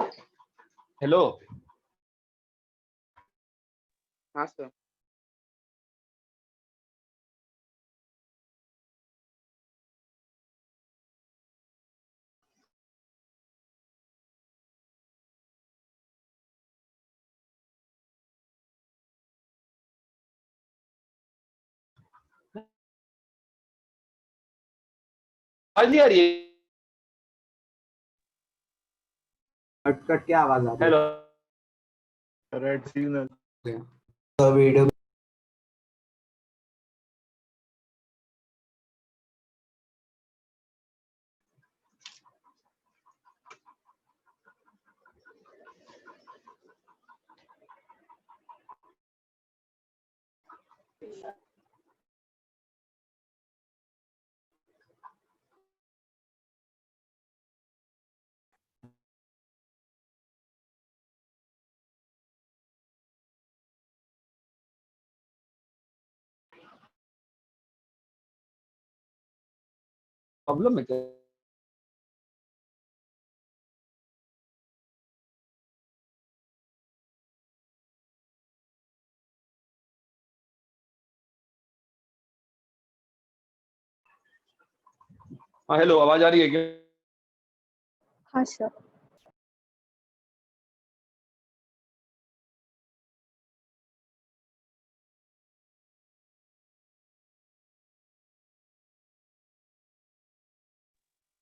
Hello. हाँ sir. आज नहीं आ रही है? कट कट के आवाज आ रही हेलो। रेड सिग्नल है। तो वीडियो प्रॉब्लम है क्या? हाँ हेलो, आवाज आ रही है क्या? हाँ सर।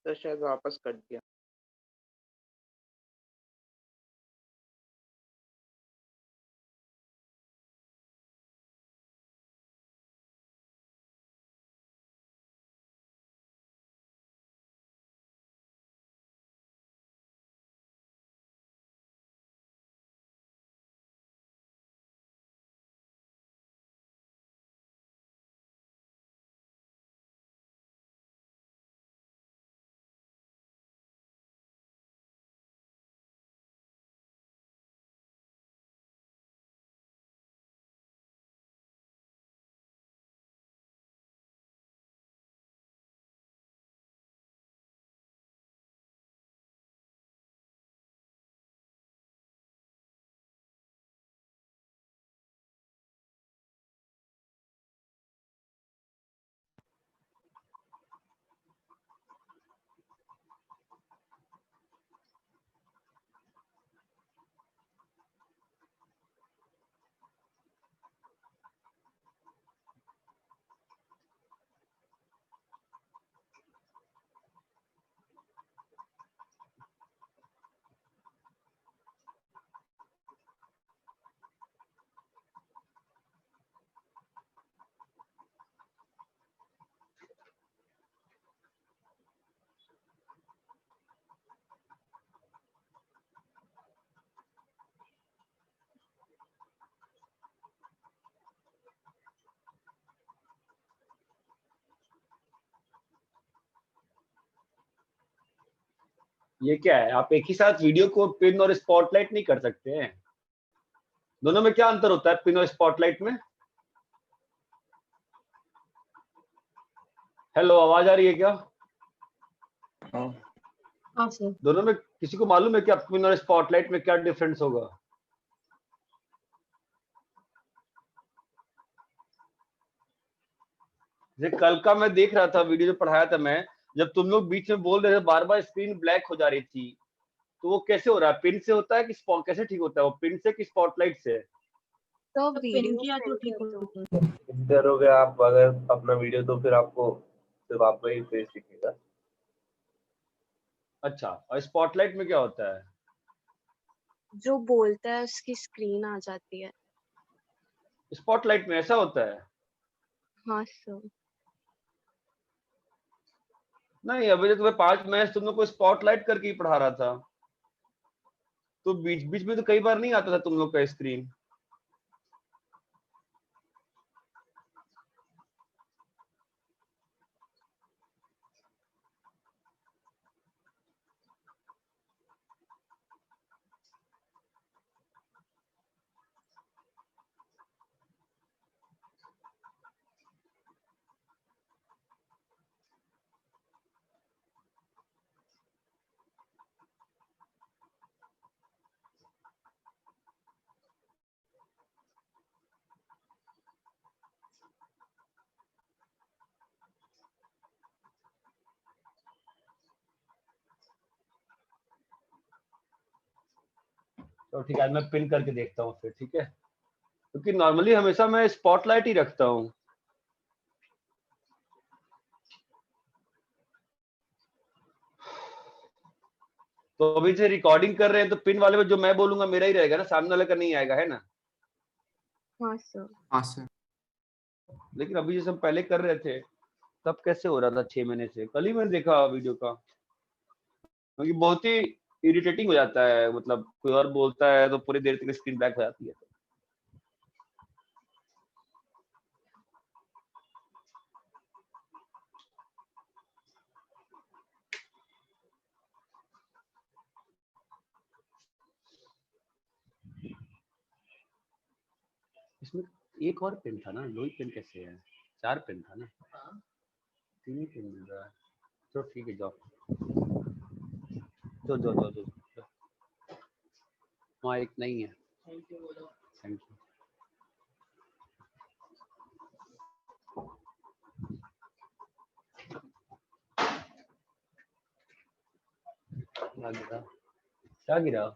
तो शायद वापस कट दिया। ये क्या है? आप एक ही साथ वीडियो को पिन और स्पॉटलाइट नहीं कर सकते हैं? दोनों में क्या अंतर होता है पिन और स्पॉटलाइट में? हेलो, आवाज आ रही है क्या? हाँ सर। दोनों में किसी को मालूम है क्या पिन और स्पॉटलाइट में क्या डिफरेंस होगा? जैसे कल का मैं देख रहा था वीडियो जो पढ़ाया था मैं, जब तुम लोग बीच में बोल रहे थे बार बार स्क्रीन ब्लैक हो जा रही थी, तो वो कैसे हो रहा है? पिन से होता है कि कैसे ठीक होता है वो, पिन से कि स्पॉटलाइट से? तो वीडियो किया तो ठीक होता है। करोगे आप अगर अपना वीडियो, तो फिर आपको सिर्फ आपका ही फेस दिखेगा। अच्छा, और स्पॉटलाइट में क्या होता है? जो बोलता है उसकी स्क्रीन आ जाती है। स्पॉटलाइट में ऐसा होता है? हाँ सर। नहीं, अभी तो तुम्हें 5 मैच तुम लोग को स्पॉटलाइट करके ही पढ़ा रहा था, तो बीच बीच में तो कई बार नहीं आता था तुम लोग का स्क्रीन। तो ठीक है, आज मैं पिन करके देखता हूँ फिर, ठीक है, क्योंकि नॉर्मली हमेशा मैं स्पॉटलाइट ही रखता हूँ। तो अभी से रिकॉर्डिंग कर रहे हैं तो पिन वाले में जो मैं बोलूंगा मेरा ही रहेगा ना, सामने वाले का नहीं आएगा, है ना? हाँ सर। हाँ सर। लेकिन अभी जैसे हम पहले कर रहे थे तब कैसे हो रहा था 6 महीने से? कल ही मैंने देखा वीडियो का, क्योंकि बहुत ही इरिटेटिंग हो जाता है, मतलब कोई और बोलता है तो पूरी देर तक स्क्रीन ब्लैक हो जाती है। इसमें एक और पेन था ना, 2 ही पेन कैसे है? 4 पेन था ना? 3 ही पेन मिल रहा है। तो ठीक है, जाओ जो वहाँ एक नहीं है। Thank you. क्या गिरा?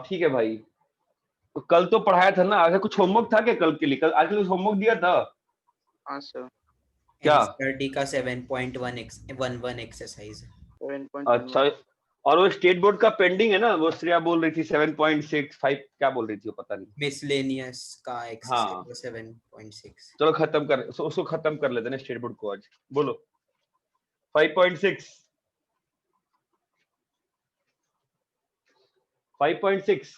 ठीक है भाई, तो कल तो पढ़ाया था ना, आगे कुछ होमवर्क था क्या कल के लिए? कल आज कुछ होमवर्क दिया था हाँ सर। क्या? एनसीईआरटी का 7.11 एक्सरसाइज। 7.11 अच्छा, और वो स्टेट बोर्ड का पेंडिंग है ना, वो श्रेया बोल रही थी 7.65 क्या बोल रही थी, वो पता नहीं। मिसलेनियस का हाँ, एक्सरसाइज 7.6। चलो खत्म कर, उसको खत्म कर लेते हैं स्टेट बोर्ड को आज। बोलो 5.6 5.6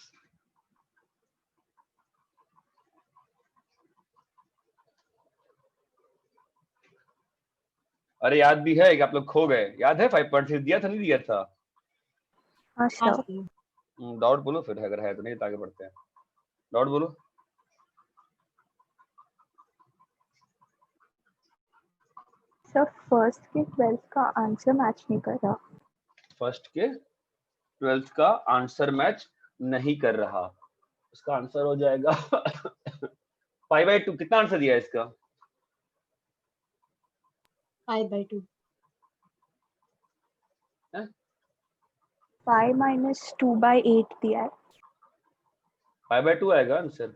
अरे याद भी है कि आप लोग खो गए? याद है 5.6 दिया था, नहीं दिया था? हाँ सर। डाउट बोलो फिर, अगर है तो, नहीं तो आगे बढ़ते हैं। डाउट बोलो। सर फर्स्ट के 12th का आंसर मैच नहीं कर रहा। फर्स्ट के 12th का आंसर मैच नहीं कर रहा, उसका आंसर हो जाएगा 5/2। कितना आंसर दिया है इसका? 5/2। 5 minus 2/8 दिया है। 5/2 आएगा आंसर।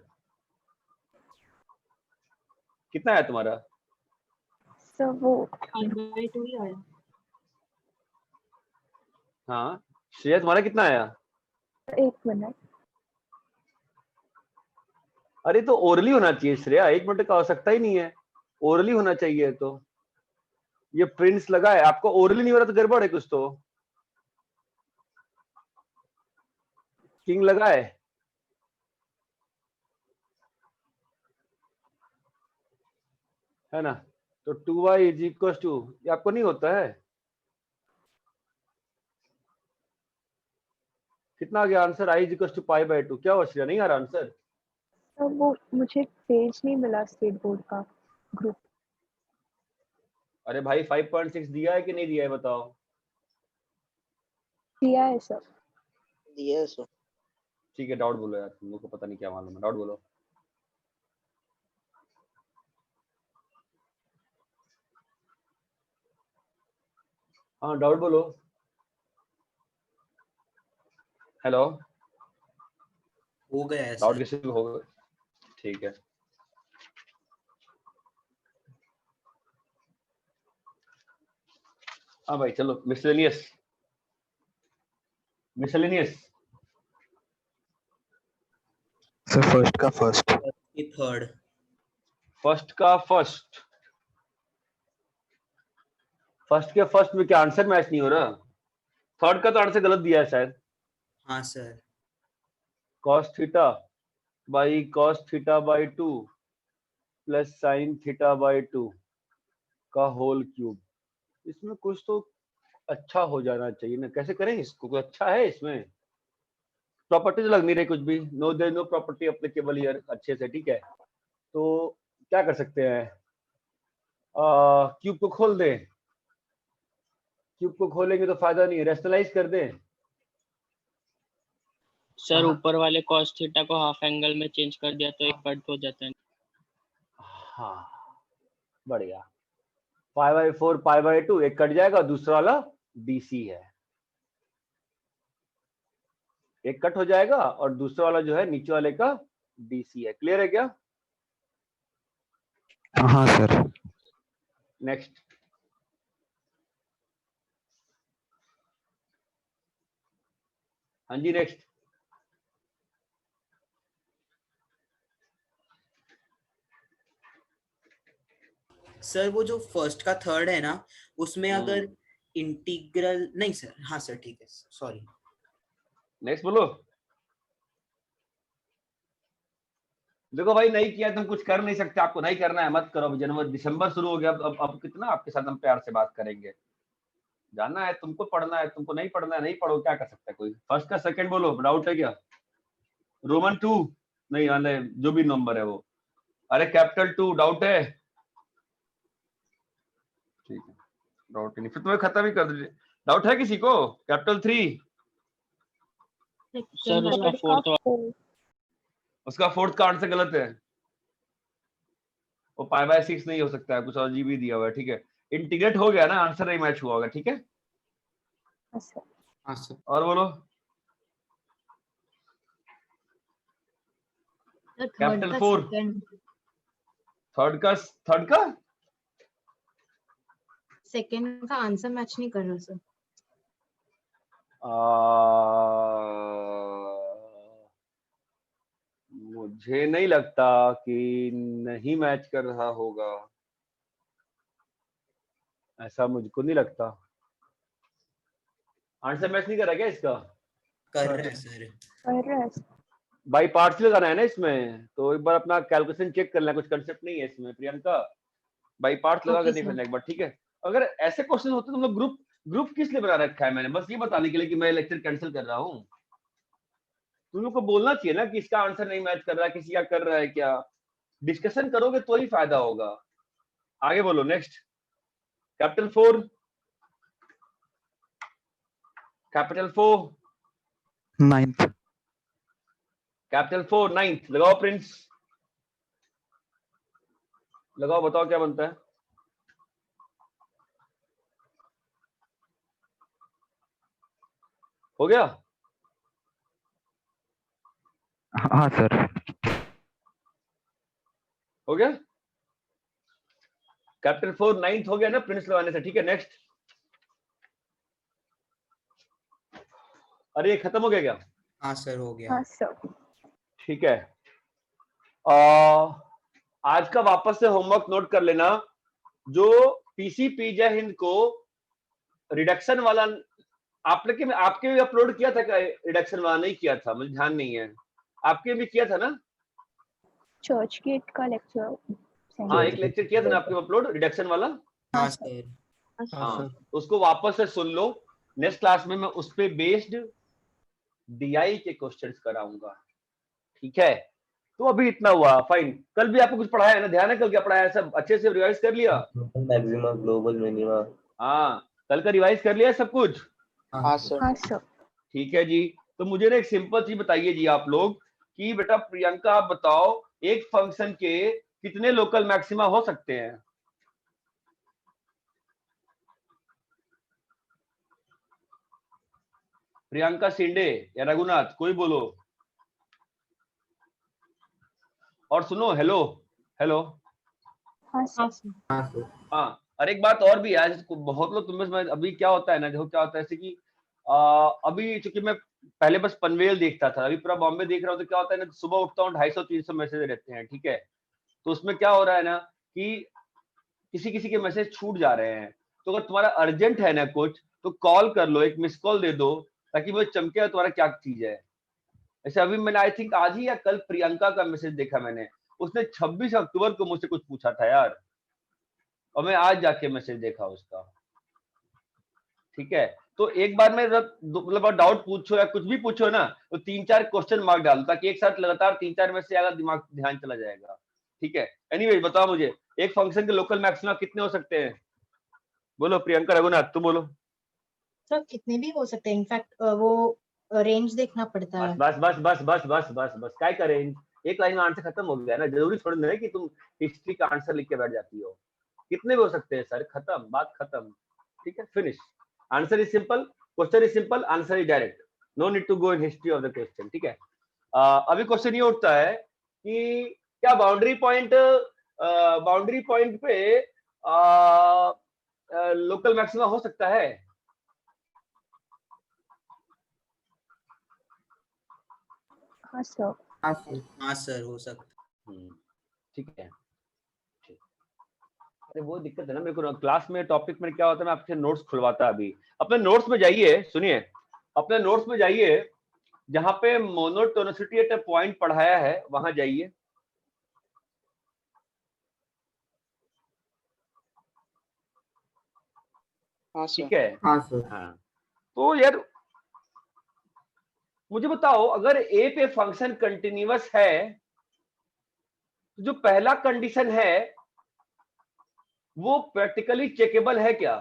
कितना है तुम्हारा? सर वो 5/2 ही आया। हाँ श्रेया, तुम्हारा कितना आया? 1 मिनट। अरे तो ओरली होना चाहिए श्रेया, 1 मिनट का आवश्यकता ही नहीं है, ओरली होना चाहिए। तो ये प्रिंस लगा है, आपको ओरली नहीं हो रहा तो गड़बड़ है कुछ तो। किंग लगा है ना? तो 2y इज इक्वल टू, ये आपको नहीं होता है? कितना आ गया answer? i is equal to π/2। क्या हो श्रेया, नहीं आ रहा आंसर? सर वो मुझे पेज नहीं मिला स्टेट बोर्ड का ग्रुप। अरे भाई 5.6 दिया है कि नहीं दिया है बताओ? दिया है सर। दिया है सर। ठीक है, डाउट बोलो यार, तुम लोग को पता नहीं क्या मालूम है, डाउट बोलो। हाँ डाउट बोलो। हेलो, हो गया है डाउट सर। किसी को होगा? ठीक है। हाँ भाई चलो, मिसलेनियस सर फर्स्ट का फर्स्ट। की थर्ड। फर्स्ट का फर्स्ट के फर्स्ट में क्या आंसर मैच नहीं हो रहा? थर्ड का तो आंसर गलत दिया है शायद। हाँ sir. cos theta by cos theta by 2 plus sin theta by 2 का होल क्यूब। इसमें कुछ तो अच्छा हो जाना चाहिए ना, कैसे करें इसको? कोई अच्छा है इसमें? प्रॉपर्टी तो लग नहीं रही कुछ भी, no there no property applicable here अच्छे से, ठीक है। तो क्या कर सकते हैं? क्यूब को खोल दें, क्यूब को खोलेंगे तो फायदा नहीं है, रेशनलाइज कर दें। सर हाँ। ऊपर वाले cos थीटा को हाफ एंगल में चेंज कर दिया तो एक कट हो जाता है। हाँ बढ़िया। 5/4 π/2 एक कट जाएगा, दूसरा वाला DC है, एक कट हो जाएगा और दूसरा वाला जो है नीचे वाले का DC है। क्लियर है क्या? हाँ सर। नेक्स्ट। हाँ जी नेक्स्ट। सर वो जो फर्स्ट का थर्ड है ना, उसमें अगर इंटीग्रल नहीं सर, हाँ सर ठीक है, सॉरी। नेक्स्ट बोलो। देखो भाई नहीं किया तुम कुछ कर नहीं सकते, आपको नहीं करना है मत करो। अब जनवरी दिसंबर शुरू हो गया, अब कितना आपके साथ हम प्यार से बात करेंगे। जानना है तुमको, पढ़ना है तुमको, नहीं पढ़ना है नहीं पढ़ो, क्या कर सकता है कोई। फर्स्ट का सेकंड बोलो, डाउट है क्या? रोमन 2 नहीं आने, जो भी नंबर है वो। अरे कैपिटल 2 डाउट है? ठीक है, डाउट नहीं, फिर तुम्हें खत्म ही कर दीजिए। डाउट है किसी को? कैपिटल 3 सर उसका फोर्थ उसका फोर्थ का आंसर गलत है, वो π/6 नहीं हो सकता है, कुछ और जी भी दिया हुआ है। ठीक है, इंटीग्रेट हो गया ना, आंसर नहीं मैच हुआ होगा। ठीक है, हाँ सर। और बोलो। कैपिटल 4 थर्ड का सेकंड का आंसर मैच नहीं कर रहा सर। मुझे नहीं लगता कि नहीं मैच कर रहा होगा, ऐसा मुझको नहीं लगता। आंसर मैच नहीं कर रहा क्या इसका? कर रहे हैं सर। कर रहा है। बाई पार्ट्स लगाना है ना इसमें, तो एक बार अपना कैलकुलेशन चेक कर लेना, कुछ कंसेप्ट नहीं है इसमें प्रियंका, बाई पार्ट्स लगा के देख लेना एक बार। ठीक है, अगर ऐसे क्वेश्चन होते तुम लोग ग्रुप किस लिए बना रखा है मैंने? बस ये बताने के लिए कि मैं लेक्चर कैंसिल कर रहा हूँ। तुम लोग को बोलना चाहिए ना कि इसका आंसर नहीं मैच कर रहा है, किसी का कर रहा है क्या। डिस्कशन करोगे तो ही फायदा होगा। आगे बोलो। Next. Capital 4 9th। Capital 4 9th लगाओ प्रिंस, लगाओ, बताओ क्या बनता है। हो गया? हाँ सर। हो गया। कैपिटल 4 9th हो गया ना प्रिंस लगाने से। ठीक है, नेक्स्ट। अरे ये खत्म हो गया क्या? हाँ सर हो गया। हाँ सर। ठीक है, आज का वापस से होमवर्क नोट कर लेना। जो पीसीपी जय हिंद को रिडक्शन वाला आपके भी अपलोड किया था क्या? रिडक्शन वाला नहीं किया था, मुझे ध्यान नहीं है। आपके भी किया था ना? चर्च गेट का लेक्चर। हाँ, एक लेक्चर किया था ना आपके अपलोड रिडक्शन वाला। हाँ सर। हाँ, उसको वापस से सुन लो। नेक्स्ट क्लास में मैं उस पे बेस्ड डीआई के क्वेश्चंस कराऊंगा। ठीक है, तो अभी इतना हुआ, फाइन। कल भी आपको कुछ पढ़ाया है ना? ध्यान है कल क्या पढ़ाया है? सब अच्छे से रिवाइज कर लिया? Maxima, global minima. हाँ, कल का रिवाइज कर लिया सब कुछ? हाँ सर। हाँ सर। ठीक है जी। तो मुझे ना एक सिंपल चीज बताइए जी आप लोग कि बेटा प्रियंका आप बताओ, एक फंक्शन के कितने लोकल मैक्सिमा हो सकते हैं? प्रियंका शिंदे या रघुनाथ, कोई बोलो। और सुनो, हेलो हेलो। हाँ सर। हाँ, और एक बात और भी है, बहुत लोग तुम्हें, अभी क्या होता है ना, देखो क्या होता है, जैसे कि अभी चूंकि मैं पहले बस पनवेल देखता था, अभी पूरा बॉम्बे देख रहा हूँ, तो क्या होता है ना, सुबह उठता हूँ 250-300 मैसेज रहते हैं। ठीक है, तो उसमें क्या हो रहा है ना कि किसी किसी के मैसेज छूट जा रहे हैं। तो अगर तुम्हारा अर्जेंट है ना कुछ, तो कॉल कर लो, एक मिस कॉल दे दो, ताकि मुझे चमके तुम्हारा क्या चीज है। ऐसे अभी मैंने आई थिंक आज ही या कल प्रियंका का मैसेज देखा मैंने, उसने 26 अक्टूबर को मुझसे कुछ पूछा था यार, और मैं आज जाके मैसेज देखा उसका। ठीक है, तो एक बार में मतलब डाउट पूछो या कुछ भी पूछो ना, तो 3-4 क्वेश्चन मार्क डालो, ताकि एक साथ लगातार 3-4 में से अगर दिमाग ध्यान चला जाएगा। ठीक है, एनीवे बताओ मुझे, एक फंक्शन के लोकल मैक्सिमा कितने हो सकते हैं? बोलो प्रियंका, रघुनाथ, तुम बोलो। सर कितने भी हो सकते हैं, इनफैक्ट वो रेंज देखना पड़ता है। बस बस बस बस बस बस बस काय का रेंज? एक लाइन में आंसर खत्म हो गया ना। जरूरी थोड़ी ना है कि तुम हिस्ट्री का आंसर लिख के बैठ जाती हो। कितने भी हो सकते हैं सर, खत्म, बात खत्म। ठीक है, finish. Answer is simple, question is simple, answer is direct, no need to go in history of the question. ठीक है, अभी क्वेश्चन ये उठता है कि क्या बाउंड्री पॉइंट पे लोकल मैक्सिमा हो सकता है? हाँ सर। हाँ सर, हो सकता। ठीक है, अरे वो दिक्कत है ना, मेरे को क्लास में टॉपिक में क्या होता है, मैं आपसे नोट्स खुलवाता। अभी अपने नोट्स में जाइए, सुनिए, अपने नोट्स में जाइए, जहां पे मोनोटोनिसिटी एट अ पॉइंट पढ़ाया है वहां जाइए। हाँ ठीक सर। है, हाँ सर। हाँ। तो यार मुझे बताओ, अगर ए पे फंक्शन कंटिन्यूअस है तो जो पहला कंडीशन है वो प्रैक्टिकली चेकेबल है क्या?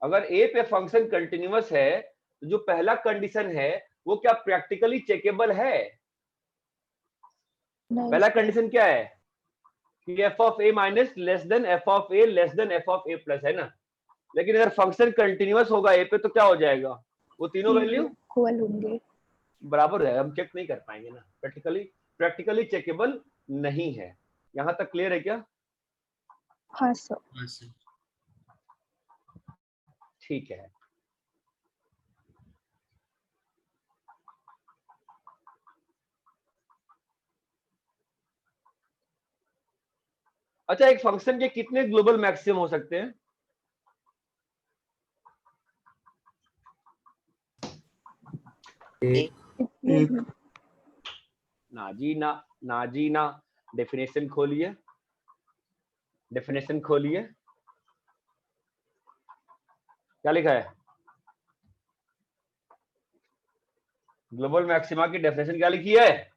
अगर ए पे फंक्शन कंटिन्यूअस है तो जो पहला कंडीशन है वो क्या प्रैक्टिकली चेकेबल है? नहीं पहला सर। कंडीशन क्या है कि F of A minus less than F of A less than F of A plus, है ना। लेकिन अगर फंक्शन कंटिन्यूअस होगा ए पे तो क्या हो जाएगा, वो तीनों वैल्यू इक्वल होंगे। बराबर है। हम चेक नहीं कर पाएंगे ना, प्रैक्टिकली चेकेबल नहीं है। यहां तक क्लियर है क्या? हाँ सर। हाँ सर। ठीक है, अच्छा, एक फंक्शन के कितने ग्लोबल मैक्सिमम हो सकते हैं? एक। नाजी ना, डेफिनेशन खोलिए, डेफिनेशन खोलिए, क्या लिखा है? ग्लोबल मैक्सिमा की डेफिनेशन क्या लिखी है?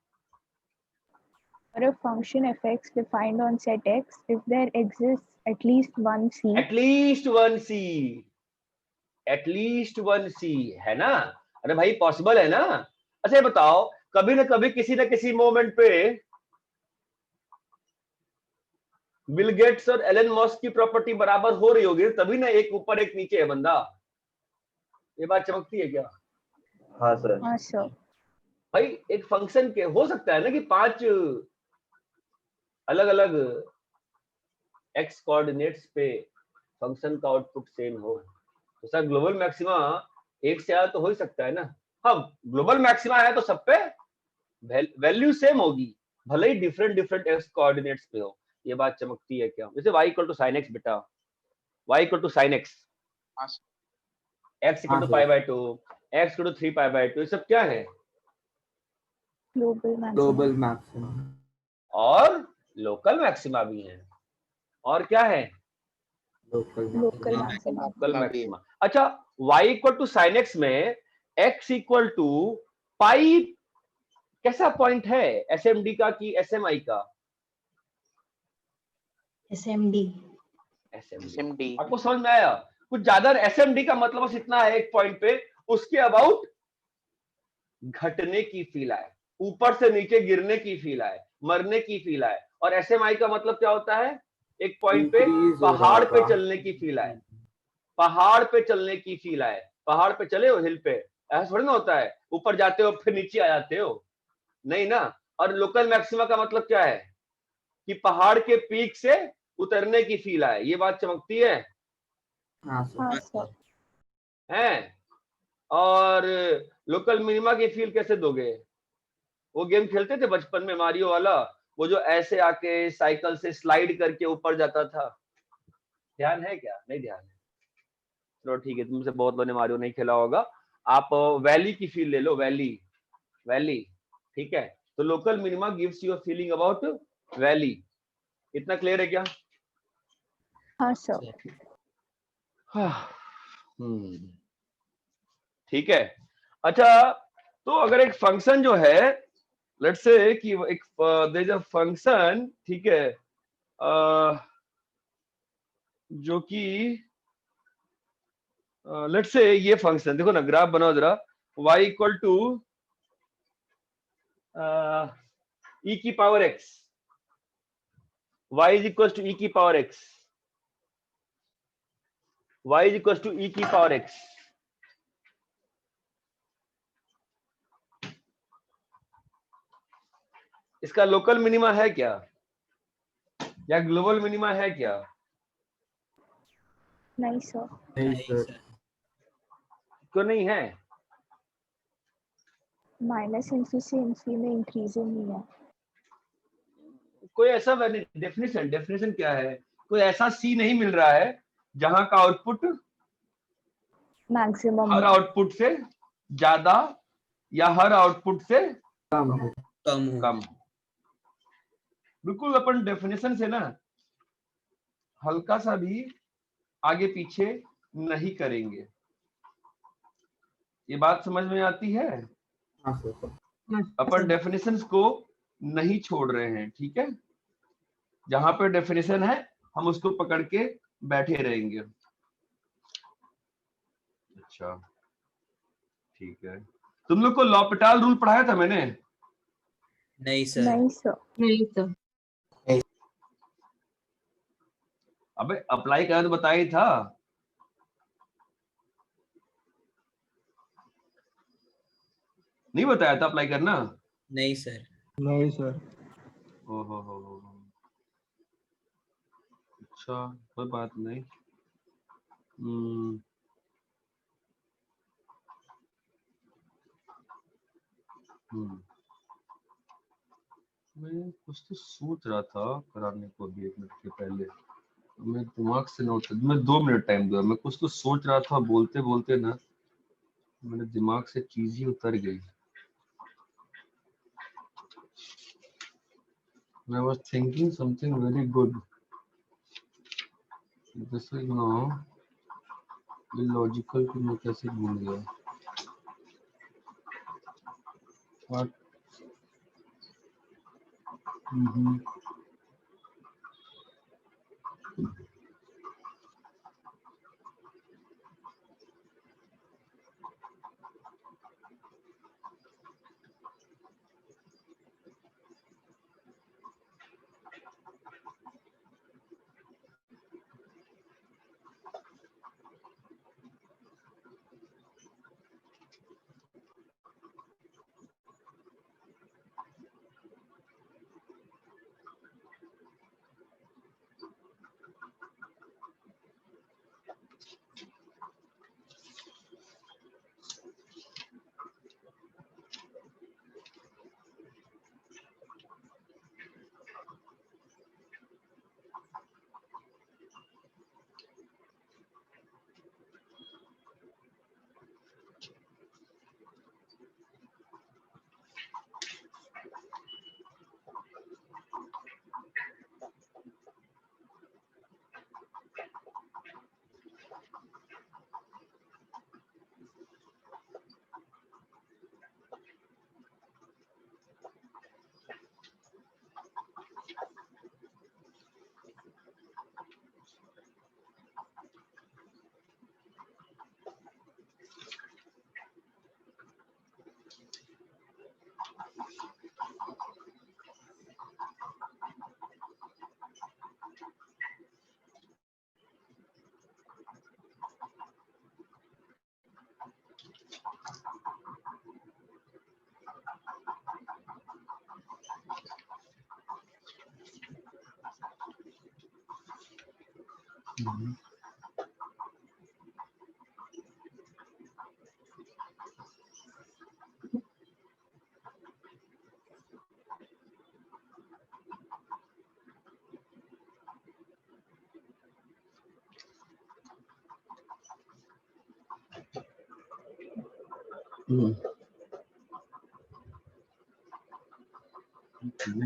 For a function fx defined on set x, if there exists at least one c, at least one c, है ना। अरे भाई पॉसिबल है ना। अच्छा ये बताओ, कभी ना कभी किसी ना किसी मोमेंट पे बिल गेट्स और एलन मस्क की प्रॉपर्टी बराबर हो रही होगी, तभी ना एक ऊपर एक नीचे है बंदा। ये बात चमकती है क्या? हाँ सर। हाँ सर। भाई एक फंक्शन के हो सकता है ना कि 5 अलग अलग एक्स कोऑर्डिनेट्स पे फंक्शन का आउटपुट सेम हो, तो सर ग्लोबल मैक्सिमा एक से ज्यादा तो हो ही सकता है ना। हाँ, ग्लोबल मैक्सिमा है तो सब पे वैल्यू सेम होगी, भले ही डिफरेंट एक्स कोऑर्डिनेट्स पे हो। ये बात चमकती है क्या? जैसे y equal to sine x, बेटा y equal to sine x, हाँ x equal to pi by 2, x equal to 3 pi by 2, ये सब क्या है? ग्लोबल मैक्सिमम और लोकल मैक्सिमा भी है। और क्या है? Local maxima. Local maxima. अच्छा, y equal to sine x में x इक्वल टू पाई कैसा पॉइंट है, एसएमडी का कि एसएमआई का? एसएमडी। एसएमडी। आपको समझ में आया? कुछ ज्यादा एसएमडी का मतलब बस इतना है, एक पॉइंट पे उसके अबाउट घटने की फील आए, ऊपर से नीचे गिरने की फील आए, मरने की फील आए। और एसएमआई का मतलब क्या होता है? एक पॉइंट पे पहाड़ पे चलने की फील आए, पहाड़ पे चलने की फील आए। पहाड़ पे चले हो, हिल पे, ऐसा थोड़ी ना होता है ऊपर जाते हो फिर नीचे आ जाते हो, नहीं ना। और लोकल मैक्सिमा का मतलब क्या है कि पहाड़ के पीक से उतरने की फील आए। ये बात चमकती है हाँ सर। हैं? और लोकल मिनिमा की फील कैसे दोगे? वो गेम खेलते थे बचपन में, मारियो वाला, वो जो ऐसे आके साइकिल से स्लाइड करके ऊपर जाता था, ध्यान है क्या? नहीं ध्यान है, चलो ठीक है, तुमसे बहुत लोगों ने मारियो नहीं खेला होगा। आप वैली की फील ले लो, वैली, ठीक है। तो local minima gives you a feeling about valley. इतना क्लियर है क्या? हाँ सर। ठीक है। अच्छा, तो अगर एक फंक्शन जो है, लेट्स से कि एक देयर इज अ फंक्शन, ठीक है, जो कि लेट्स से ये फंक्शन देखो ना, ग्राफ बनाओ जरा, y इक्वल टू e की power x, y is equal to e की power x, y is equal to e की पावर x। इसका लोकल मिनिमा है क्या या ग्लोबल मिनिमा है क्या? नहीं सर। नहीं नहीं सर। सर। क्यों नहीं है? माइनस इन्फी से इन्फी में इंक्रीजिंग नहीं है। कोई ऐसा डेफिनेशन क्या है? कोई ऐसा सी नहीं मिल रहा है जहां का आउटपुट मैक्सिमम हर आउटपुट से ज्यादा या हर आउटपुट से कम है। कम हो। कम। बिल्कुल अपन डेफिनेशन से ना हल्का सा भी आगे पीछे नहीं करेंगे। ये बात समझ में आती है? हाँ सर। अपन डेफिनेशंस को नहीं छोड़ रहे हैं, ठीक है? जहां पे डेफिनेशन है हम उसको पकड़ के बैठे रहेंगे। अच्छा ठीक है। तुम लोग को लॉपिटाल रूल पढ़ाया था मैंने? नहीं सर। नहीं सर। नहीं सर। अबे अप्लाई करना तो बताया ही था। नहीं बताया था अप्लाई करना? नहीं सर। नहीं सर। हो। अच्छा कोई बात नहीं। मैं कुछ तो सोच रहा था कराने को अभी 1 मिनट के पहले, मैं दिमाग से नोट, मैं 2 मिनट टाइम दूंगा। मैं कुछ तो सोच रहा था, बोलते बोलते ना मेरे दिमाग से चीज ही उतर गई। I was thinking something very good. This is now illogical कि मैं कैसे भूल गया। What?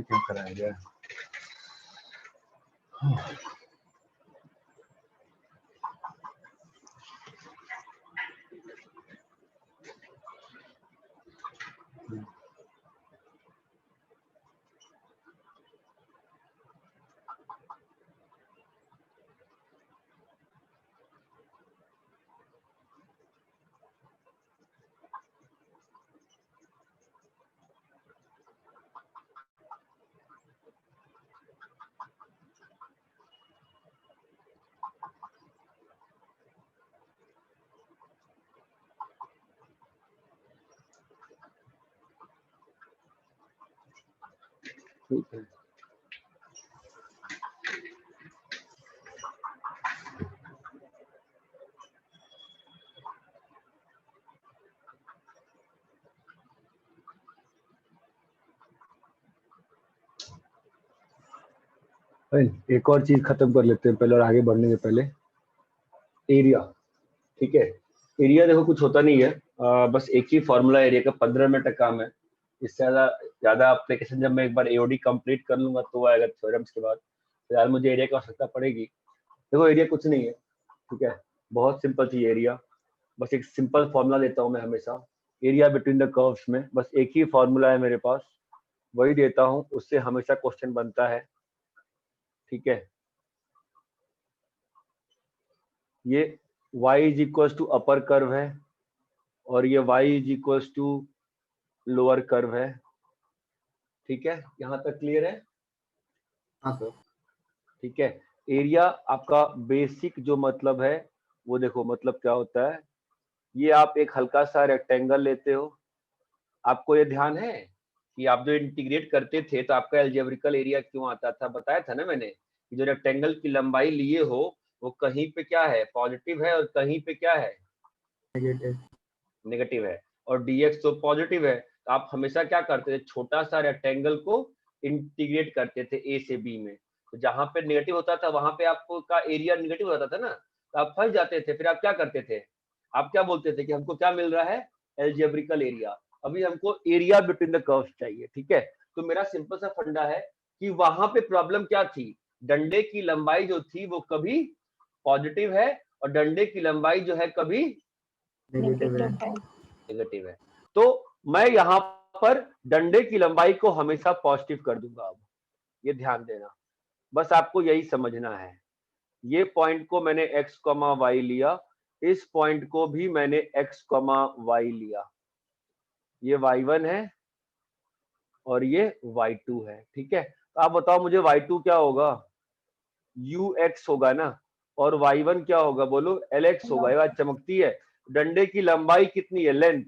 क्या कराया गया? ठीक है। एक और चीज खत्म कर लेते हैं पहले और आगे बढ़ने के पहले, एरिया। ठीक है, एरिया देखो कुछ होता नहीं है, बस एक ही फॉर्मूला एरिया का, 15 मिनट का काम है। इससे ज्यादा एप्लीकेशन जब मैं एक बार एओडी कंप्लीट कर लूंगा तो आएगा थ्योरम्स के बाद, तो यार मुझे एरिया की आवश्यकता पड़ेगी। देखो एरिया कुछ नहीं है, ठीक है, बहुत सिंपल चीज एरिया। बस एक सिंपल फॉर्मूला देता हूँ मैं हमेशा एरिया बिटवीन द कर्व्स में, बस एक ही फॉर्मूला है मेरे पास, वही देता हूँ, उससे हमेशा क्वेश्चन बनता है। ठीक है, ये y is equals to upper curve है और ये y is equals to lower curve है। ठीक है, यहाँ तक क्लियर है? हाँ सर। ठीक है, एरिया आपका बेसिक जो मतलब है वो देखो मतलब क्या होता है, ये आप एक हल्का सा रेक्टेंगल लेते हो। आपको ये ध्यान है कि आप जो इंटीग्रेट करते थे तो आपका एल्जेब्रिकल एरिया क्यों आता था, बताया था ना मैंने कि जो रेक्टेंगल की लंबाई लिए हो वो कहीं पे क्या है, पॉजिटिव है, और कहीं पे क्या है, नेगेटिव है, और dx तो पॉजिटिव है। तो आप हमेशा क्या करते थे, छोटा सा रेक्टेंगल को इंटीग्रेट करते थे a से b में, तो जहां पे नेगेटिव होता था वहां पे आपका एरिया नेगेटिव होता था ना, तो आप फंस जाते थे। फिर आप क्या करते थे, आप क्या बोलते थे कि हमको क्या मिल रहा है, एल्जेब्रिकल एरिया, अभी हमको एरिया बिटवीन द कर्व्स चाहिए। ठीक है, तो मेरा सिंपल सा फंडा है कि वहां पे प्रॉब्लम क्या थी, डंडे की लंबाई जो थी वो कभी पॉजिटिव है और डंडे की लंबाई जो है कभी नेगेटिव है। तो मैं यहाँ पर डंडे की लंबाई को हमेशा पॉजिटिव कर दूंगा। अब ये ध्यान देना, बस आपको यही समझना है। ये पॉइंट को मैंने x, y लिया, इस पॉइंट को भी मैंने x, y लिया, ये y1 है और ये y2 है। ठीक है, तो आप बताओ मुझे y2 क्या होगा, ux होगा ना, और y1 क्या होगा, बोलो lx होगा। ये बात चमकती है, डंडे की लंबाई कितनी है, लेंथ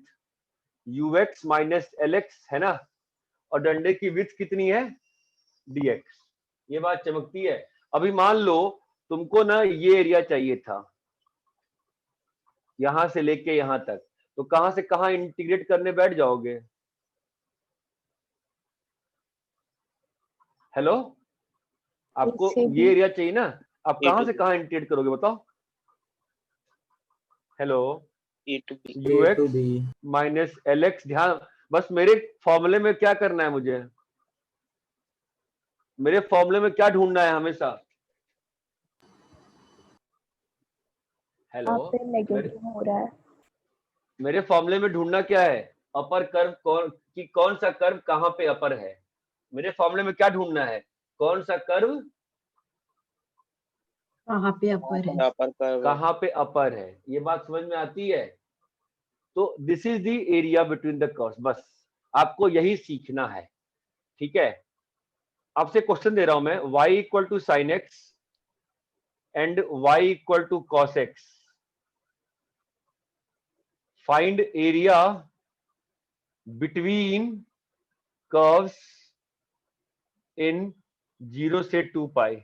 ux माइनस lx है ना, और डंडे की विड्थ कितनी है, dx। ये बात चमकती है। अभी मान लो तुमको ना ये एरिया चाहिए था यहां से लेके यहां तक, तो कहां से कहां इंटीग्रेट करने बैठ जाओगे, हेलो, आपको ये एरिया चाहिए ना, आप कहां से कहां इंटीग्रेट करोगे बताओ, हेलो, ux माइनस lx। ध्यान, बस मेरे फॉर्मूले में क्या करना है, मुझे मेरे फॉर्मूले में क्या ढूंढना है हमेशा, हेलो, हो रहा है, मेरे फॉर्मूले में ढूंढना क्या है, अपर कर्व कौन सा कर्व कहां पे अपर है, मेरे फॉर्मूले में क्या ढूंढना है, कौन सा कर्व कहाँ पे अपर है, कहां पे अपर है। ये बात समझ में आती है? तो this is the area between the curves, बस आपको यही सीखना है। ठीक है, आपसे क्वेश्चन दे रहा हूं मैं, y equal to sine x and y equal to cos x, find area between curves in 0 से 2 पाई।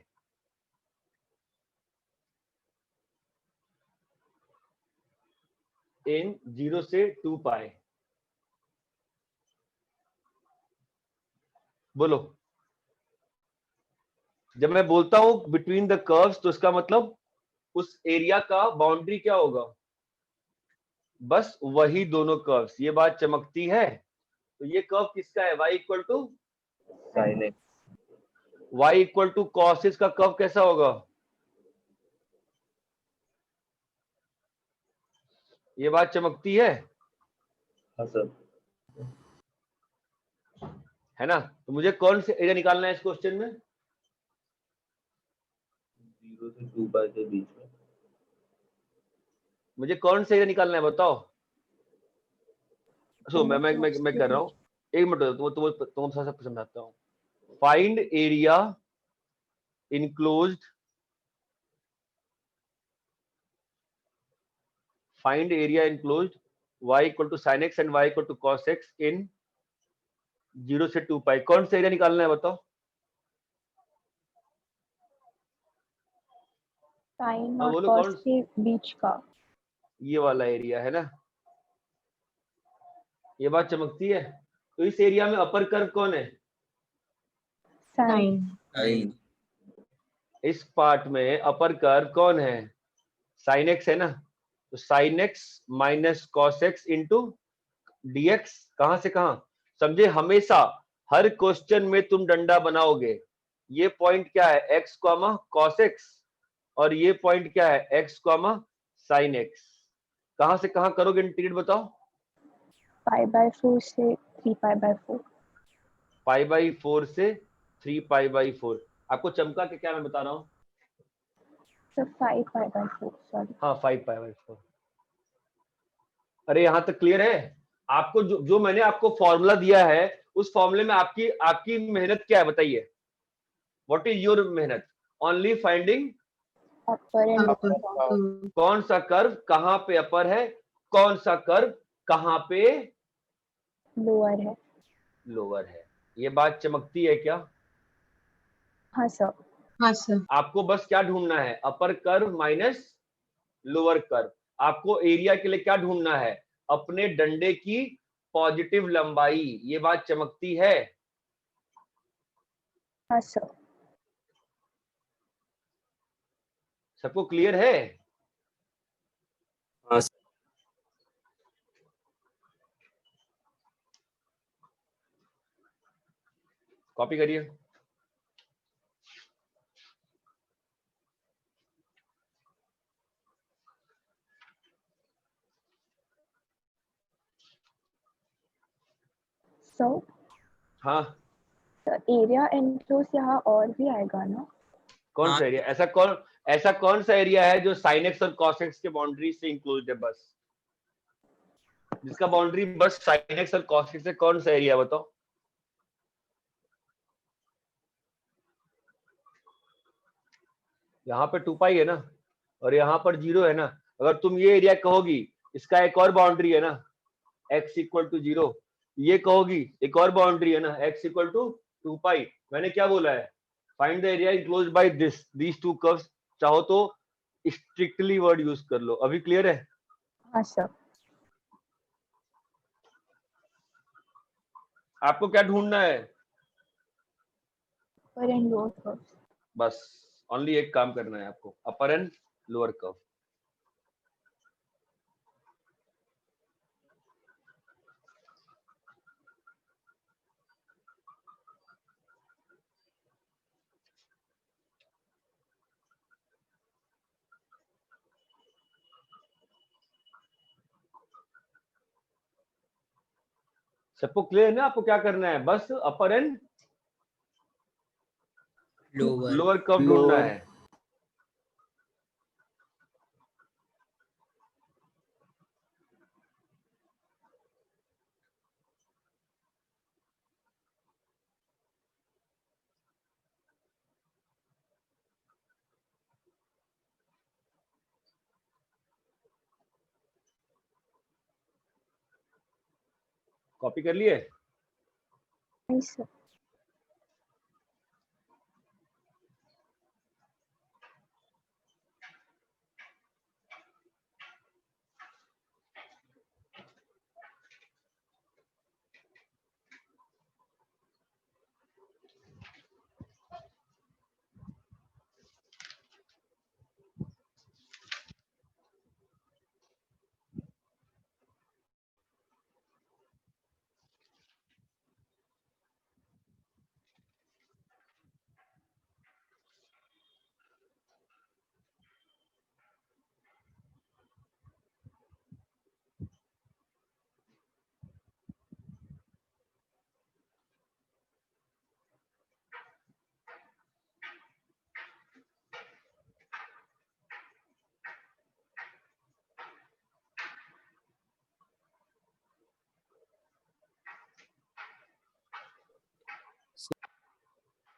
इन 0 से 2 पाई, बोलो। जब मैं बोलता हूं बिटवीन द कर्व्स तो इसका मतलब उस एरिया का बाउंड्री क्या होगा, बस वही दोनों कर्व्स। ये बात चमकती है? तो ये कर्व किसका है, y equal to sine x, y equal to cos x का कर्व कैसा होगा, ये बात चमकती है? हाँ सर, है ना? तो मुझे कौन से एरिया निकालना है इस क्वेश्चन में, 0 से 2 पाई के बीच में। मुझे कौन से एरिया निकालना है बताओ। सो मैं कर रहा हूँ, एक मिनट तुम समझाता हूँ। Find area enclosed, find area enclosed y equal to sin x and y equal to cos x in 0 से 2 पाई। कौन सा एरिया निकालना है बताओ? साइन हाँ, और बोलो कॉस कौन? के बीच का। ये वाला एरिया है ना, ये बात चमकती है। तो इस एरिया में अपर कर्व कौन है? साइन। साइन। इस पार्ट में अपर कर्व कौन है? साइन एक्स है ना। तो sine x minus cos x into dx. कहां से कहां? समझे, हमेशा हर क्वेश्चन में तुम डंडा बनाओगे। ये पॉइंट क्या है? एक्स कॉमा कॉस एक्स, और ये पॉइंट क्या है? X comma sine x. कहां से कहां करोगे इंटीग्रेट बताओ? π/4 से 3π/4। π/4 से 3π/4। आपको चमका के क्या मैं बता रहा हूँ? तो 5π/4 सॉरी। हाँ 5π/4। अरे यहाँ तक क्लियर है? आपको जो मैंने आपको फॉर्मूला दिया है, उस फॉर्मूले में आपकी आपकी मेहनत क्या है बताइए? व्हाट इज योर मेहनत? ओनली फाइंडिंग अपर एंड कौन सा कर्व कहां पे अपर है, कौन सा कर्व कहां पे लोअर है। लोअर है। ये बात चमकती है क्या? हाँ सर। हाँ सर। आपको बस क्या ढूंढना है? Upper curve minus lower curve. आपको एरिया के लिए क्या ढूंढना है? अपने डंडे की पॉजिटिव लंबाई। ये बात चमकती है? हाँ सर। सबको क्लियर है? हाँ कॉपी करिए। सो हाँ, तो एरिया एनक्लोज यहाँ और भी आएगा ना? कौन हाँ। सा एरिया? ऐसा कौन सा एरिया है जो साइन एक्स और कॉस एक्स के बाउंड्री से इंक्लोज है? बस जिसका बाउंड्री बस साइन एक्स और कॉस एक्स से, कौन सा एरिया बताओ? यहाँ पे 2 पाई है ना, और यहाँ पर 0 है ना। अगर तुम ये एरिया कहोगी, इसका एक और बाउंड्री है ना, x इक्वल टू 0, ये कहोगी एक और बाउंड्री है ना, x इक्वल टू 2 पाई। मैंने क्या बोला है? Find the area enclosed by these two curves. चाहो तो स्ट्रिक्टली वर्ड यूज कर लो। अभी क्लियर है? हाँ सर। आपको क्या ढूंढना है? अपर एंड लोअर कर्व। बस ओनली एक काम करना है आपको, अपर एंड लोअर कर्व। सबको क्लियर है ना? आपको क्या करना है? बस अपर एंड लोअर। लोअर कर्व ढूंढना है। कॉपी कर लिए? नहीं सर।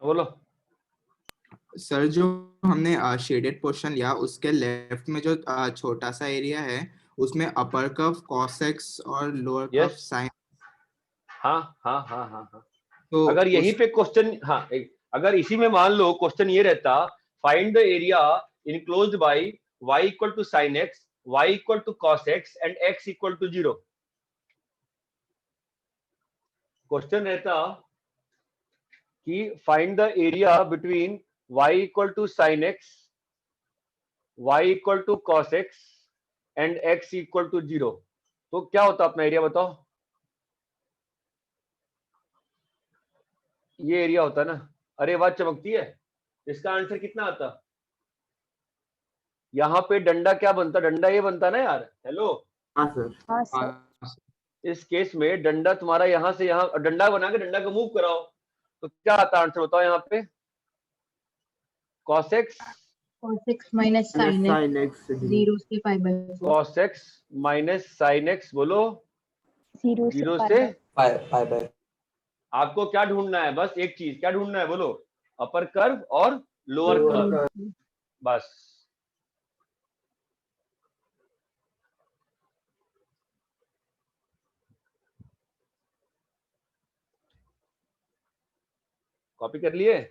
बोलो। सर जो हमने शेडेड पोर्शन लिया, उसके लेफ्ट में जो छोटा सा एरिया है, उसमें अपर कर्व cos x और लोअर कर्व Yes. sin। हाँ हाँ हाँ हाँ हाँ। तो अगर यहीं पे क्वेश्चन, हाँ अगर इसी में मान लो क्वेश्चन ये रहता, find the area enclosed by y equal to sin x, y equal to cos x and x equal to 0। Question रहता कि find the area between y equal to sin x, y equal to cos x and x equal to 0, तो क्या होता अपना area बताओ? ये area होता ना। अरे बात चमकती है। इसका आंसर कितना आता? यहाँ पे डंडा क्या बनता? डंडा ये बनता ना यार। हेलो, हाँ सर। हाँ सर। हाँ इस केस में डंडा तुम्हारा यहाँ से यहाँ, डंडा बना के डंडा को मूव कराओ तो क्या आता आंसर बताओ? यहाँ पे cos x cos x minus sin x 0 से pi by 4 cos x minus sin x, बोलो 0 से 0 pi से। by पाई बाय आपको क्या ढूंढना है? बस एक चीज, क्या ढूंढना है बोलो? अपर कर्व और लोअर कर्व, बस। कॉपी कर लिए?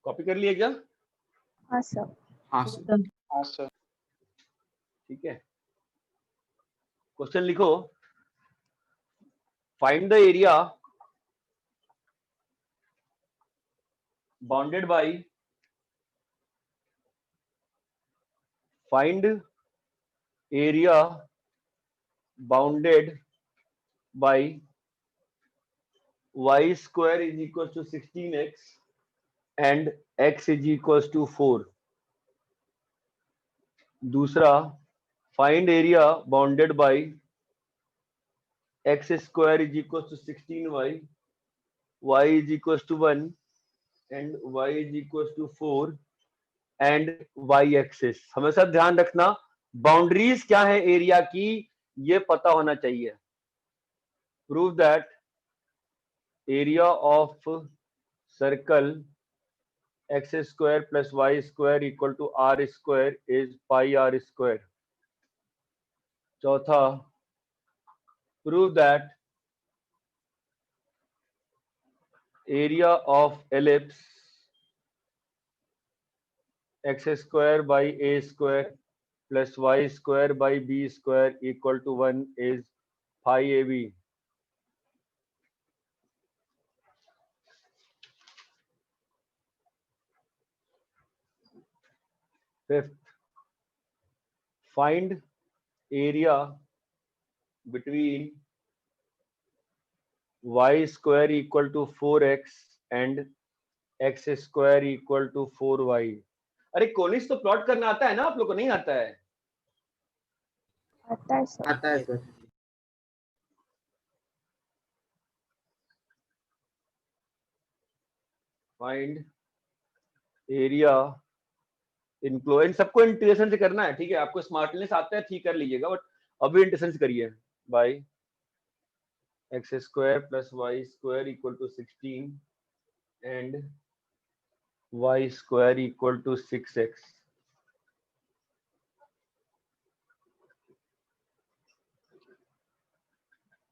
कॉपी कर लिए क्या? हाँ सर। हाँ सर। हाँ सर। ठीक है, क्वेश्चन लिखो। Find the area bounded by, find area bounded by y square is equal to 16x and x is equals to 4। दूसरा, find area bounded by x square is equals to 16y, y is equals to 1 and y is equals to 4 and y axis. हमेशा ध्यान रखना boundaries क्या है area की, ये पता होना चाहिए। Prove that area of circle x square plus y square equal to r square is pi r square। चौथा, prove that area of ellipse x square by a square plus y square by b square equal to 1 is pi ab। Fifth, find area between y square equal to 4x and x square equal to 4y। अरे कोनिस तो plot करना आता है ना आप लोग को? नहीं आता है? आता है सर। आता है सर। फाइंड एरिया इनक्लोज, इन सबको इंटीग्रेशन से करना है, ठीक है? आपको स्मार्टनेस आता है ठीक कर लीजिएगा, बट अभी इंटीग्रेशन से करिए। By x square plus y square equal to 16 and y square equal to 6x।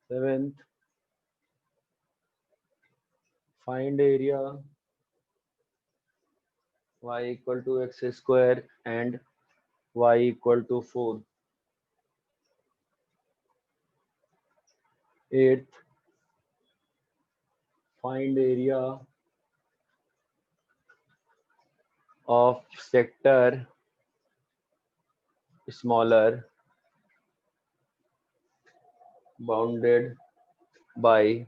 Seventh, find area y equal to x square and y equal to 4। Eighth, find area of sector smaller bounded by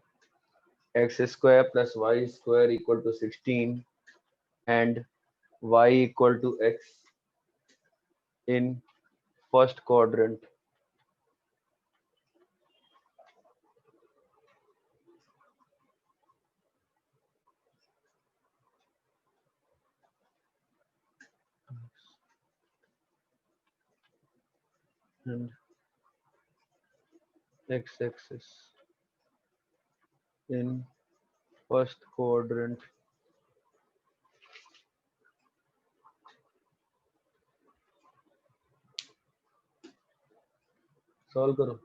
x square plus y square equal to 16 and y equal to x in first quadrant. And x-axis in first quadrant. Solve करो.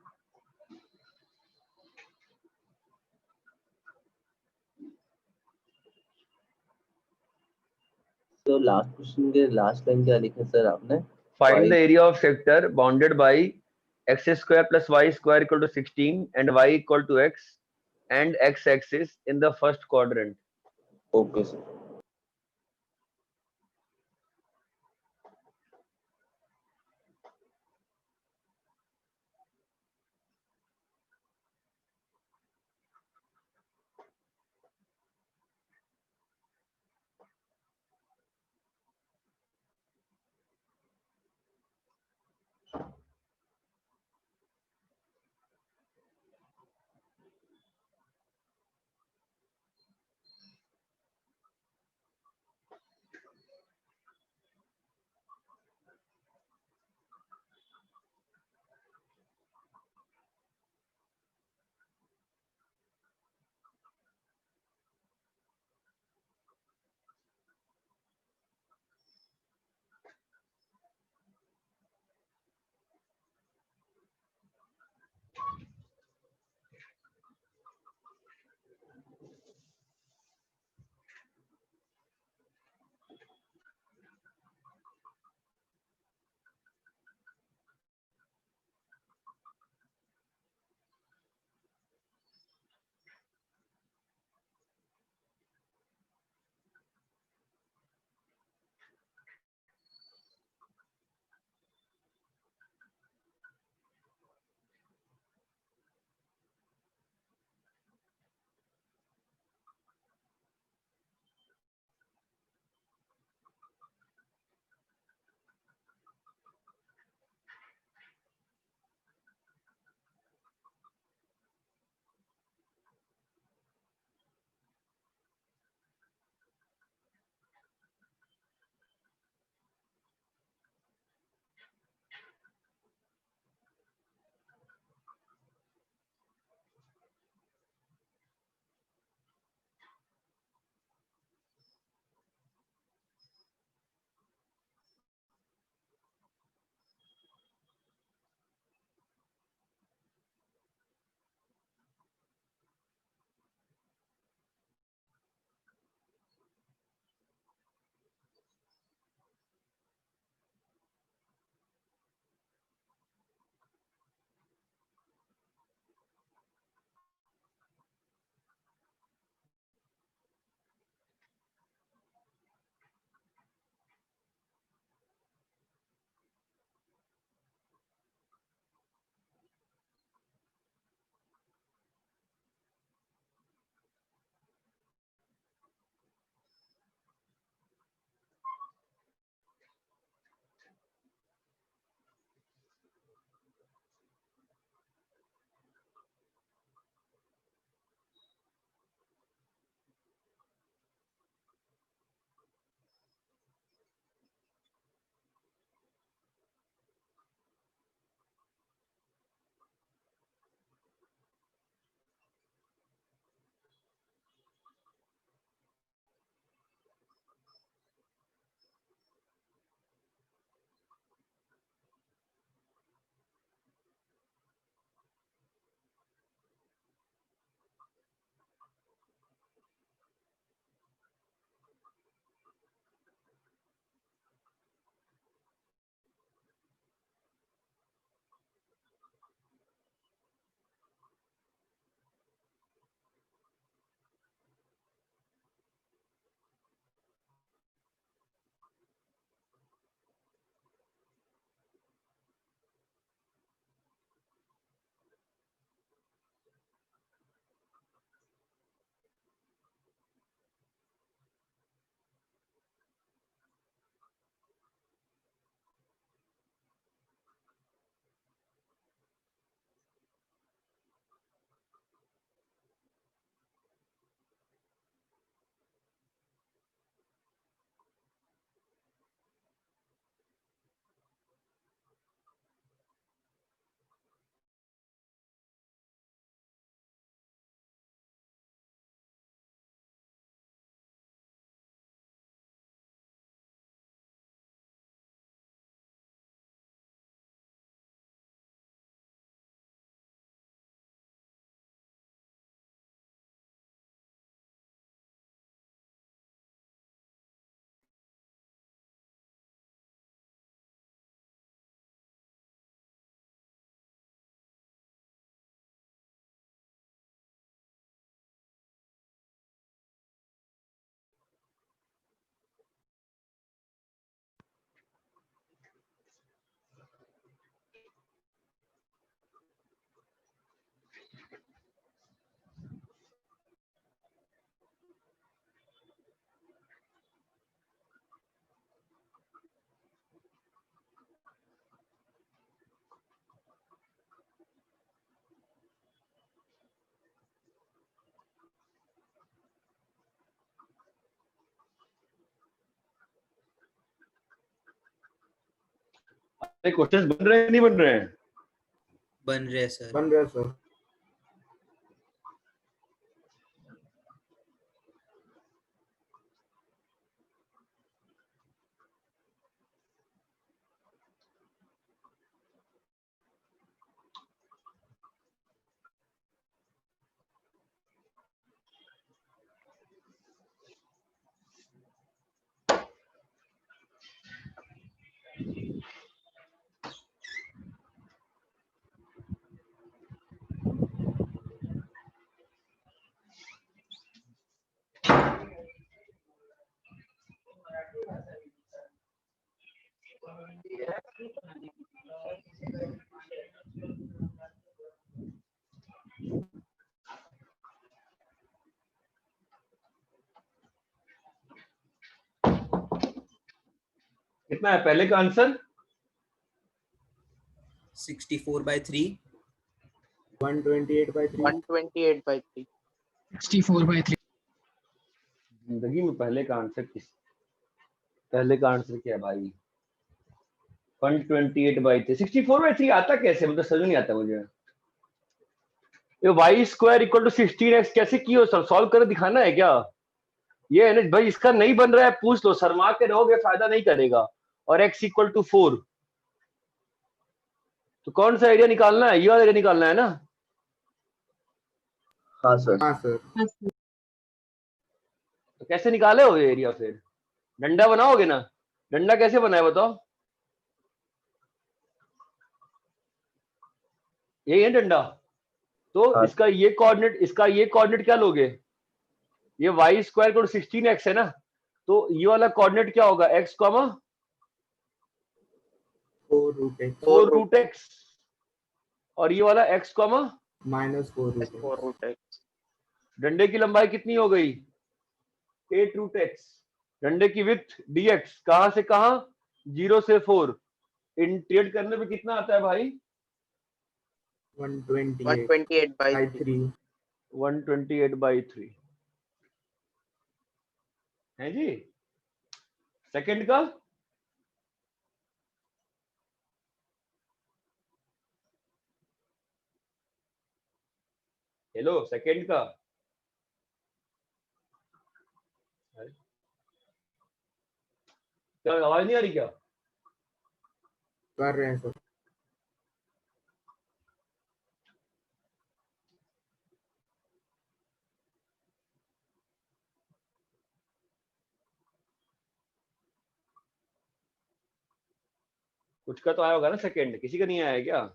तो last question के last line क्या लिखा sir आपने? Find Y- the area of sector bounded by x square plus y square equal to 16 and y equal to x and x-axis in the first quadrant. Okay sir. Questions बन रहे हैं नहीं बन रहे हैं? बन रहे हैं सर। बन रहा है सर। कितना है पहले का आंसर? 64/3। 128/3। 128/3। 64/3। जिंदगी में पहले का आंसर क्या है भाई? 128/3। 64/3 आता कैसे? मतलब समझ नहीं आता मुझे। ये y square equal to 16x कैसे किए हो सर? सॉल्व कर दिखाना है क्या? ये है ना भाई, इसका नहीं बन रहा है पूछ लो, शर्मा के रहोगे फायदा नहीं करेगा। और x इक्वल टू 4, तो कौन सा एरिया निकालना है? ये वाला एरिया निकालना है ना? हाँ सर। हाँ सर। तो कैसे निकाले हो ये एरिया? फिर डंडा बनाओगे ना? डंडा कैसे बनाए बताओ? यही है डंडा। तो हाँ। इसका ये कोऑर्डिनेट क्या लोगे? ये y स्क्वायर को 16x है ना, तो ये वाला कोऑर्डिनेट क्या होगा? x comma 4√x। 4√x, और ये वाला x कॉमा -4√x। 4√x। डंडे की लंबाई कितनी हो गई? 8√x। डंडे की विड्थ dx, कहां से कहां? 0 से 4। इंटीग्रेट करने पे कितना आता है भाई? 128/3। 128/3 है जी। सेकंड का हेलो, सेकंड का क्या आवाज नहीं आ रही क्या? कर रहे हैं सर। कुछ का तो आया होगा ना सेकंड, किसी का नहीं आया है क्या?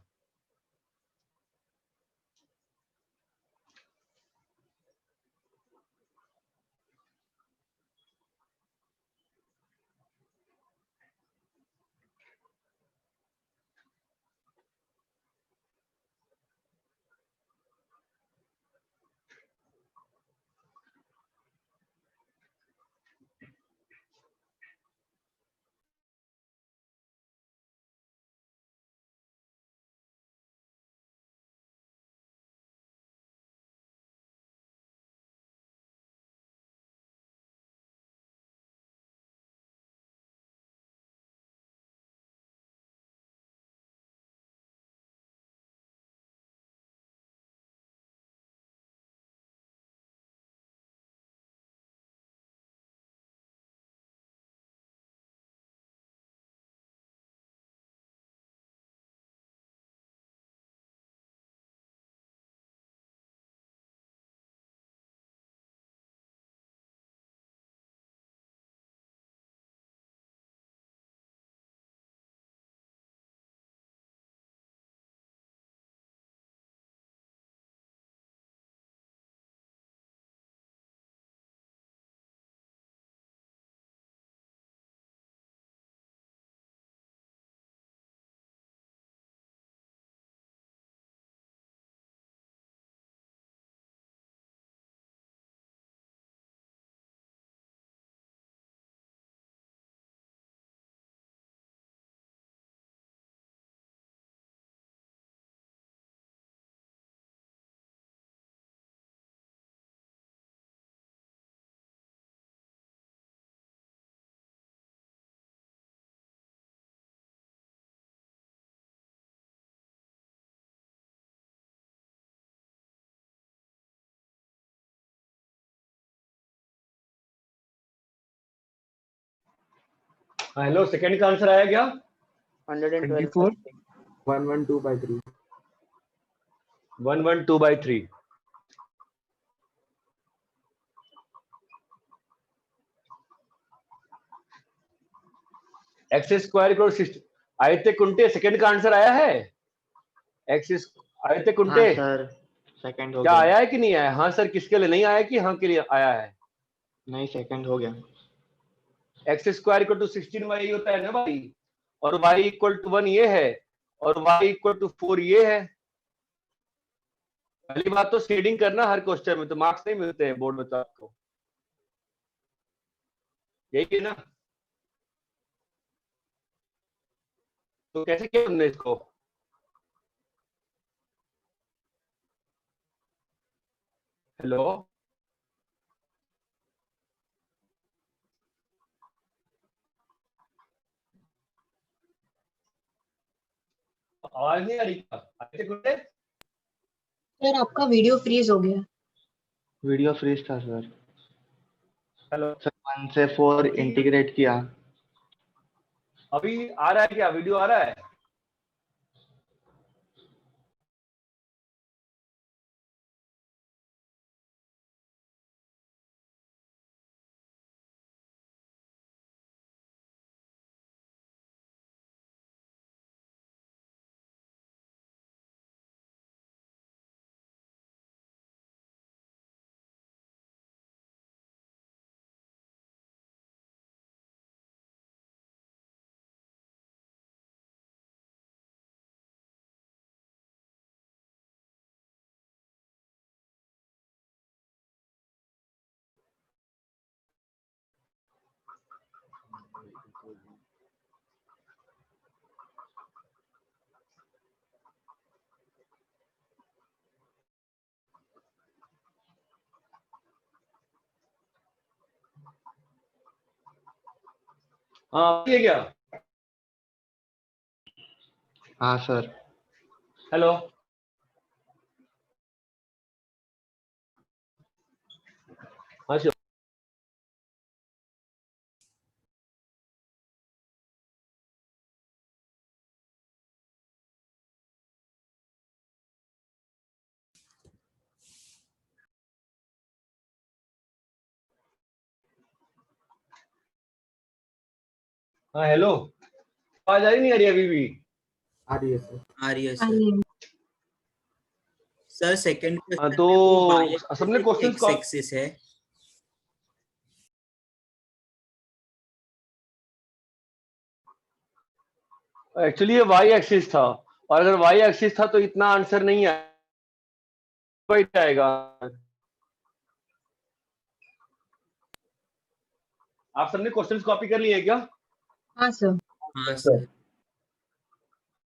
हेलो, सेकंड का आंसर आया क्या? 112 112/3 112/3। X square equal 60। Aditya Kunte, second का आंसर आया है? आदित्य कुंटे, हाँ सर, सेकंड हो क्या गया। आया है कि नहीं आया? हाँ सर किसके लिए नहीं आया कि हाँ के लिए आया है? नहीं, सेकंड हो गया। X square equal to 16y यही होता है ना भाई, और y इक्वल टू 1 ये है, और y इक्वल टू 4 ये है। पहली बात तो शेडिंग करना हर क्वेश्चन में, तो मार्क्स नहीं मिलते हैं बोर्ड में तो आपको, यही है ना? तो कैसे किया हमने इसको? हेलो, आवाज नहीं आ रही क्या? आदित्य कुंटे, सर आपका वीडियो फ्रीज हो गया। वीडियो फ्रीज था सर। हेलो, सर 1 से 4 इंटीग्रेट किया। अभी आ रहा है क्या? वीडियो आ रहा है? हाँ ये क्या? हाँ सर। हेलो, हाँ sure। हाँ हेलो, आवाज आ रही नहीं आ रही अभी भी? आ रही है सर। आ रही है सर। सर सेकंड हाँ क्वेश्चन तो में वो y सबने क्वेश्चन एक्स एक्सिस है। एक्चुअली ये y एक्सिस था, और अगर y एक्सिस था तो इतना आंसर नहीं आएगा। आप सबने क्वेश्चंस कॉपी कर लिए क्या? हाँ सर। हाँ सर।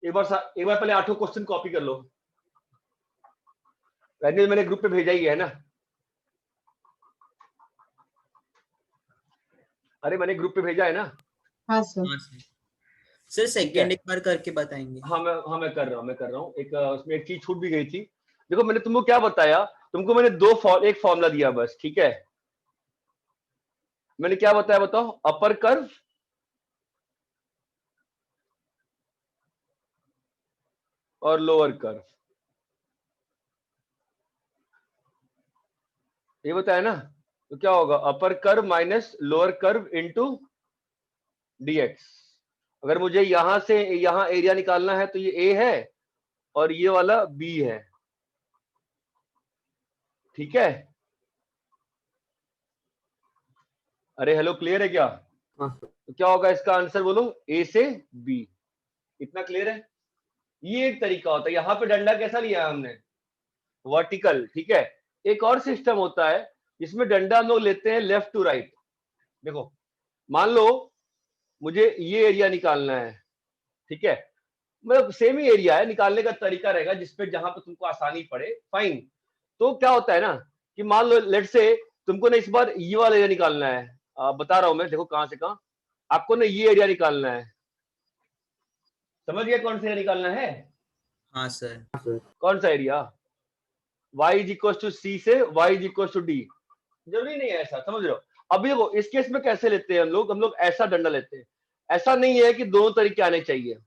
एक बार पहले 8 क्वेश्चन कॉपी कर लो। मैंने ग्रुप पे भेजा ही है ना? अरे मैंने ग्रुप पे भेजा है ना? हाँ सर। हाँ सर। सर सेकंड एक बार करके बताएंगे। हाँ मैं कर रहा हूँ। एक उसमें एक चीज छूट भी गई थी। देखो मैंने तुमको क्या बताया, तुमको मैंने एक फॉर्मूला दिया बस, ठीक है? मैंने क्या बताया बताओ? अपर कर्व और लोअर कर्व, ये बताया ना? तो क्या होगा? Upper curve minus lower curve into dx। अगर मुझे यहां से यहां एरिया निकालना है तो ये a है और ये वाला b है, ठीक है? अरे हेलो, क्लियर है क्या? तो क्या होगा इसका आंसर बोलो? a से b। इतना क्लियर है? ये एक तरीका होता है। यहाँ पे डंडा कैसा लिया है हमने? वर्टिकल, ठीक है? एक और सिस्टम होता है जिसमें डंडा हम लोग लेते हैं लेफ्ट टू राइट। देखो मान लो मुझे ये एरिया निकालना है, ठीक है? मतलब सेम ही एरिया है, निकालने का तरीका रहेगा जिसपे जहां पे तुमको आसानी पड़े, फाइन। तो क्या होता है ना कि मान लो लेट से तुमको ना इस बार ये वाला एरिया निकालना है। बता रहा हूं मैं, देखो कहां से कहां आपको ना ये एरिया निकालना है। समझ गया कौन सा एरिया निकालना है? हाँ सर। कौन सा area? y is equal to c से y is equal to d. जरूरी नहीं है ऐसा, समझ रहे हो? अभी देखो इस केस में कैसे लेते हैं हम लोग ऐसा डंडा लेते हैं। ऐसा नहीं है कि दोनों तरीके आने चाहिए,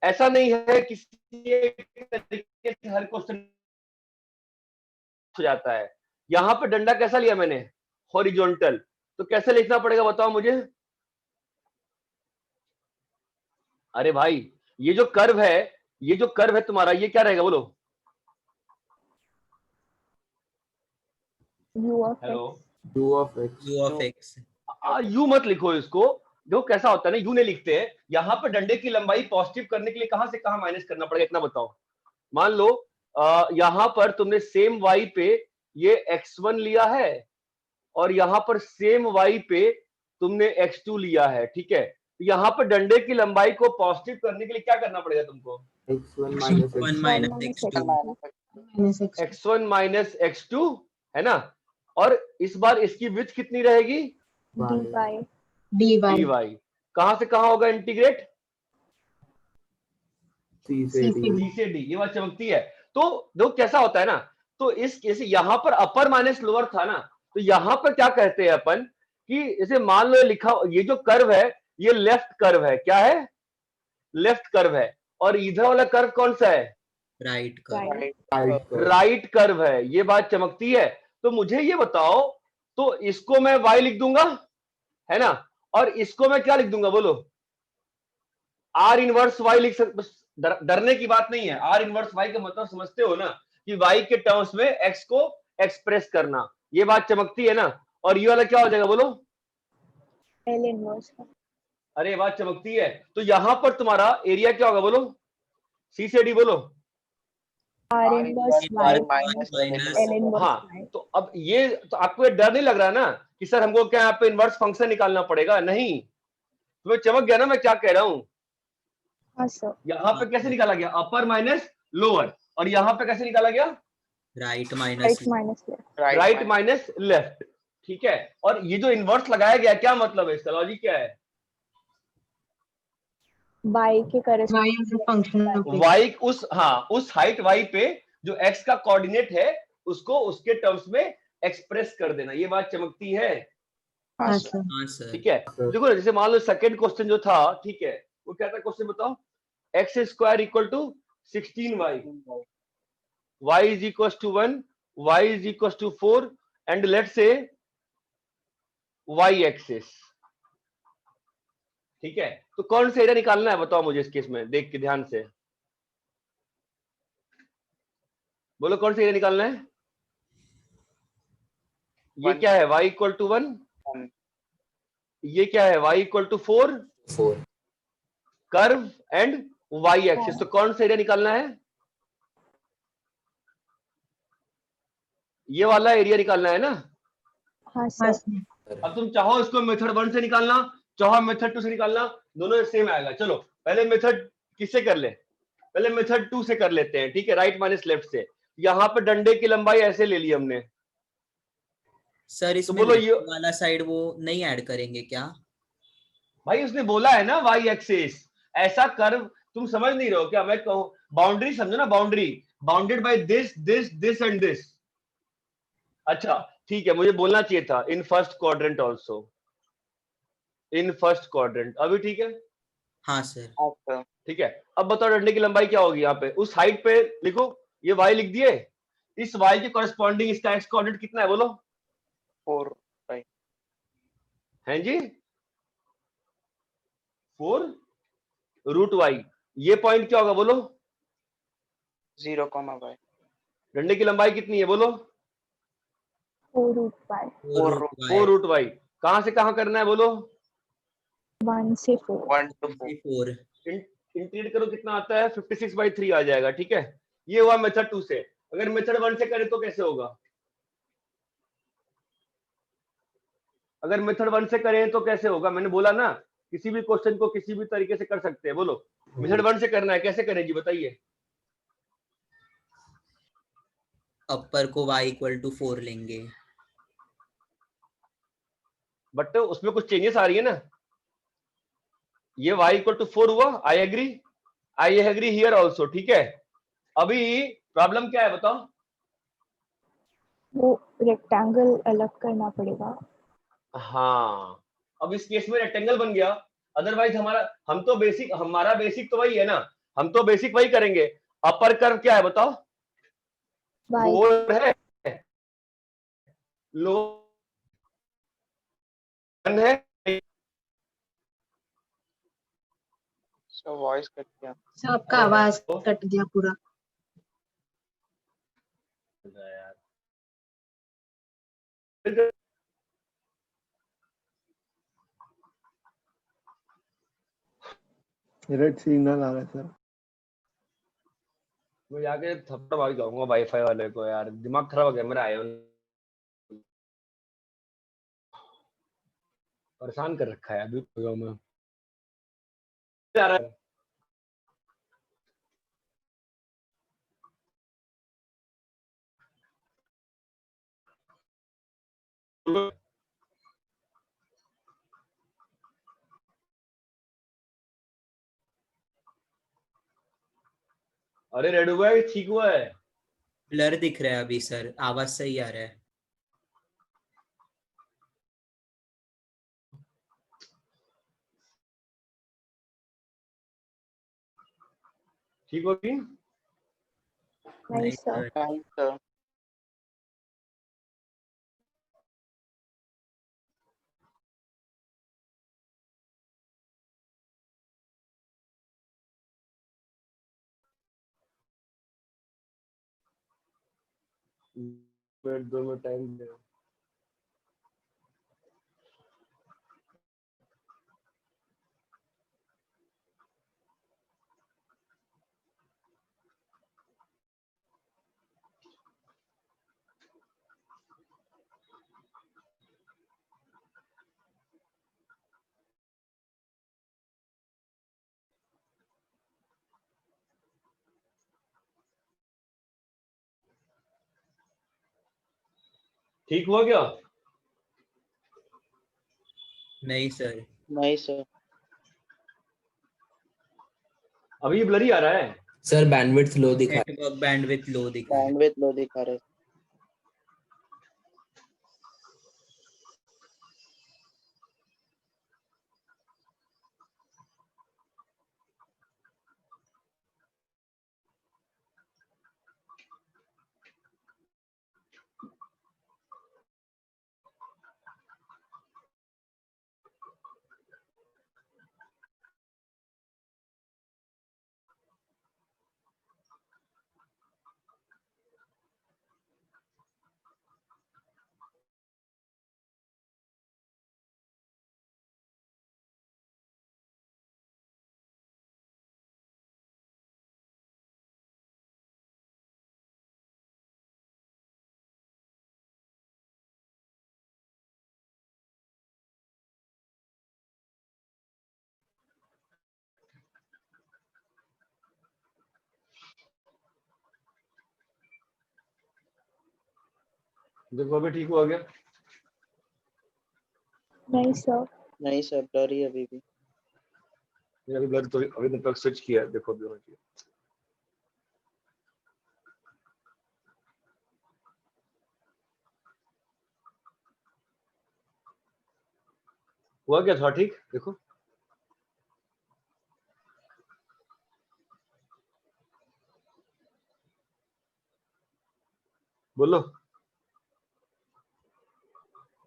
ऐसा नहीं है किसी एक तरीके से हर क्वेश्चन हो जाता है। यहां पे डंडा कैसा लिया मैंने, हॉरिजॉन्टल, तो कैसे लिखना पड़ेगा बताओ मुझे। अरे भाई ये जो कर्व है, ये जो कर्व है तुम्हारा, ये क्या रहेगा बोलो। U of hello, x. u of x. u of x. You मत लिखो इसको, देखो कैसा होता है ना, यू नहीं लिखते हैं। यहाँ पे डंडे की लंबाई पॉजिटिव करने के लिए कहां से कहां माइनस करना पड़ेगा इतना बताओ। मान लो यहाँ पर तुमने सेम y पे ये x1 लिया है और यहाँ पर सेम y पे तुमने x2 लिया है, ठीक है। तो यहाँ पर डंडे की लंबाई को पॉजिटिव करने के लिए क्या करना पड़ेगा तुमको, x1 minus 1 x2. minus x2. minus x. x1 minus x2, है ना। और इस बार इसकी विड्थ कितनी रहेगी, dy. dy। कहां से कहां होगा इंटीग्रेट, c से d. डी से डी, ये बात चमकती है। तो देखो कैसा होता है ना, तो इस केस यहाँ पर अपर माइनस लोअर था ना, तो यहाँ पर क्या कहते हैं अपन कि इसे मान लो लिखा, ये जो कर्व है ये लेफ्ट कर्व है, क्या है, लेफ्ट कर्व है। और इधर वाला कर्व कौन सा है, राइट का. राइट कर्व है, ये बात चमकती है। तो मुझे ये बताओ, तो इसको मैं y लिख दूंगा, है ना, और इसको मैं क्या लिख दूंगा बोलो, r इनवर्स y लिख सकते। डरने की बात नहीं है, r इनवर्स y का मतलब समझते हो ना, कि y के टर्म्स में x को एक्सप्रेस करना, ये बात चमकती है ना। और ये वाला क्या हो जाएगा बोलो, L inverse. अरे बात चमकती है। तो यहां पर तुम्हारा एरिया क्या होगा बोलो, c से d बोलो। R inverse y minus L inverse हाँ, y. तो अब ये तो आपको ये डर नहीं लग रहा ना कि सर हमको क्या यहाँ पे इनवर्स फंक्शन निकालना पड़ेगा, नहीं, तुम्हें चमक गया ना मैं क्या कह रहा हूँ। हाँ सर. यहाँ पे कैसे निकाला गया, अपर माइनस लोअर, और यहाँ पे कैसे निकाला गया, right Right minus minus left. Right minus left, ठीक है। और ये जो इनवर्स लगाया गया क्या मतलब है, इसका लॉजिक क्या है, Y के y corresponding is a function of x. y उस हाइट y पे जो x का कोऑर्डिनेट है उसको उसके टर्म्स में एक्सप्रेस कर देना, ये बात चमकती है, हाँ सर. हाँ सर. ठीक है। देखो ना, जैसे मान लो सेकंड क्वेश्चन जो था, ठीक है, वो क्या था क्वेश्चन बताओ, x square equal to 16y, y is equal to 1, y is equal to 4, and let's say y axis, ठीक है। तो कौन सा एरिया निकालना है बताओ मुझे इस केस में, देख के ध्यान से बोलो कौन सा एरिया निकालना है। ये क्या है, y इक्वल टू 1, ये क्या है, y equal to 4, curve and y axis, तो कौन सा एरिया निकालना है, ये वाला एरिया निकालना है ना। हाँ हाँ सर. सर. अब तुम चाहो इसको मेथड 1 से निकालना, चाहो मेथड 2 से निकालना, दोनों सेम आएगा। चलो पहले मेथड किससे कर ले, पहले मेथड 2 से कर लेते हैं, ठीक है, राइट माइनस लेफ्ट से। यहाँ पे डंडे की लंबाई ऐसे ले ली हमने, सर इसमें बोलो ये- वाला साइड वो नहीं ऐड करेंगे क्या, भाई उसने बोला है ना y एक्सिस, ऐसा कर्व तुम समझ नहीं रहे हो क्या, मैं कहूं बाउंड्री समझो ना, boundary bounded by this this this and this. अच्छा ठीक है, मुझे बोलना चाहिए था in first quadrant also, in first quadrant, अभी ठीक है। हाँ सर. ठीक है, अब बताओ डंडे की लंबाई क्या होगी, यहाँ पे उस हाइट पे लिखो, ये y लिख दिए, इस y के कॉरेस्पॉन्डिंग इसका x कोऑर्डिनेट कितना है बोलो, 4 हैं जी, 4 रूट y। ये पॉइंट क्या होगा बोलो, 0, y डंडे की लंबाई कितनी है बोलो, 4 root y. 4 root y। कहां से कहां करना है बोलो, 1 से 4. 1 to 4 इंटीग्रेट करो कितना आता है, 56/3 आ जाएगा, ठीक है। ये हुआ मेथड 2 से। अगर मेथड 1 से करें तो कैसे होगा, अगर मेथड 1 से करें तो कैसे होगा, मैंने बोला ना किसी भी क्वेश्चन को किसी भी तरीके से कर सकते हैं, बोलो मेथड 1 से करना है, कैसे करें जी बताइए। अपर को y इक्वल टू 4 लेंगे, बट उसमें कुछ चेंजेस आ रही है ना, ये y इक्वल टू 4 हुआ, आई एग्री हियर आल्सो, ठीक है। अभी प्रॉब्लम क्या है बताओ, वो रेक्टेंगल अलग करना पड़ेगा. हाँ अब इस केस में रेक्टेंगल बन गया, अदरवाइज हमारा बेसिक तो वही है ना, हम तो बेसिक वही करेंगे। अपर कर्व क्या है बताओ? y 4 है, लो 1 है। सो वॉइस कट गया। सर आपका आवाज कट गया पूरा। यार रेड सिग्नल आ रहा है सर। मैं जाके थप्पड़ मार जाऊंगा वाईफाई वाले को यार, दिमाग खराब हो गया मेरा। आयो परेशान कर रखा है अभी तो मैं जा रहा है। अरे रेड हुआ है, ठीक हुआ है। ब्लर दिख रहा है अभी सर, आवाज सही आ रहा है। ठीक होगी? नहीं सर। नहीं सर। मिनट 2 मिनट टाइम दे। ठीक हुआ क्या? नहीं सर। नहीं सर। अभी ब्लर ही आ रहा है। सर बैंडविड्थ लो दिखा रहा है। नेटवर्क बैंडविड्थ लो दिखा रहा है। बैंडविड्थ लो दिखा रहे। देखो अभी ठीक हुआ क्या? नहीं सर। नहीं सर, ब्लर ही अभी भी। ये अभी ब्लर तो अभी नेटवर्क स्विच किया है, देखो अभी होना चाहिए। हुआ क्या था ठीक? देखो बोलो।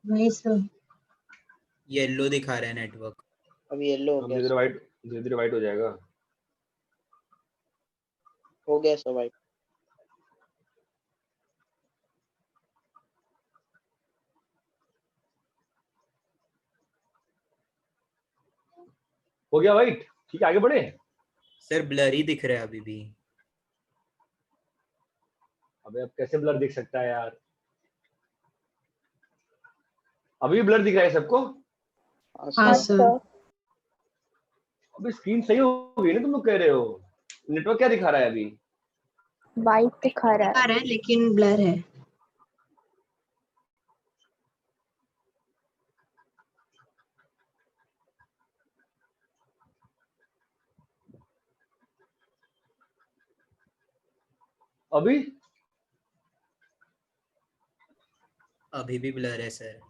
नहीं सर। येलो दिखा रहा है नेटवर्क। अभी येलो हो हम गया धीरे सर। वाइट, धीरे धीरे वाइट हो जाएगा। हो गया सर वाइट। हो गया वाइट, ठीक है आगे बढ़े। सर ब्लर ही दिख रहा है अभी भी। अबे अब कैसे ब्लर दिख सकता है यार? अभी भी ब्लर दिख रहा है सबको? हाँ हाँ सर। सर। अबे स्क्रीन सही हो गई ना, तुम लोग कह रहे हो। नेटवर्क क्या दिखा रहा है अभी? वाइट दिखा रहा दिखा है। रहा है लेकिन ब्लर है। अभी अभी भी ब्लर है सर।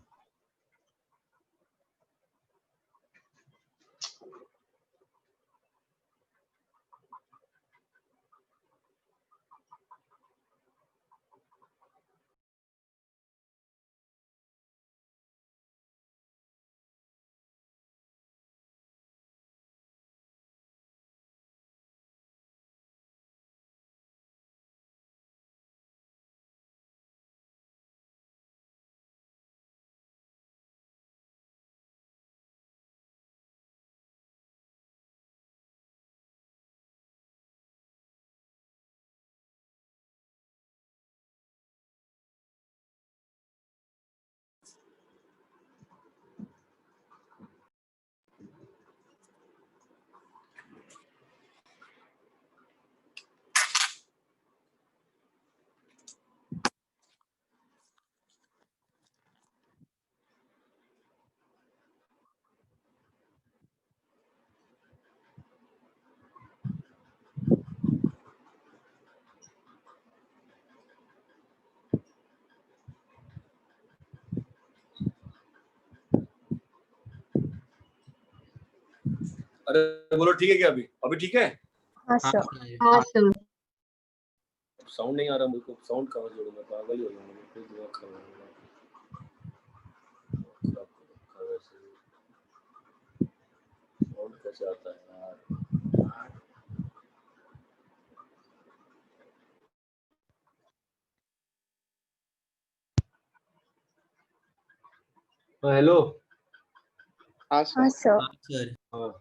अरे बोलो ठीक है क्या? अभी अभी ठीक है? हाँ हाँ सर। सर। हाँ सर। साउंड नहीं आ रहा मुझको, साउंड कहाँ से जोड़ूंगा? पागल ही हो जाऊंगा मैं, फिर दिमाग खराब होगा। साउंड कैसे आता है यार? हेलो। हाँ हाँ सर। सर। हाँ सर। हाँ,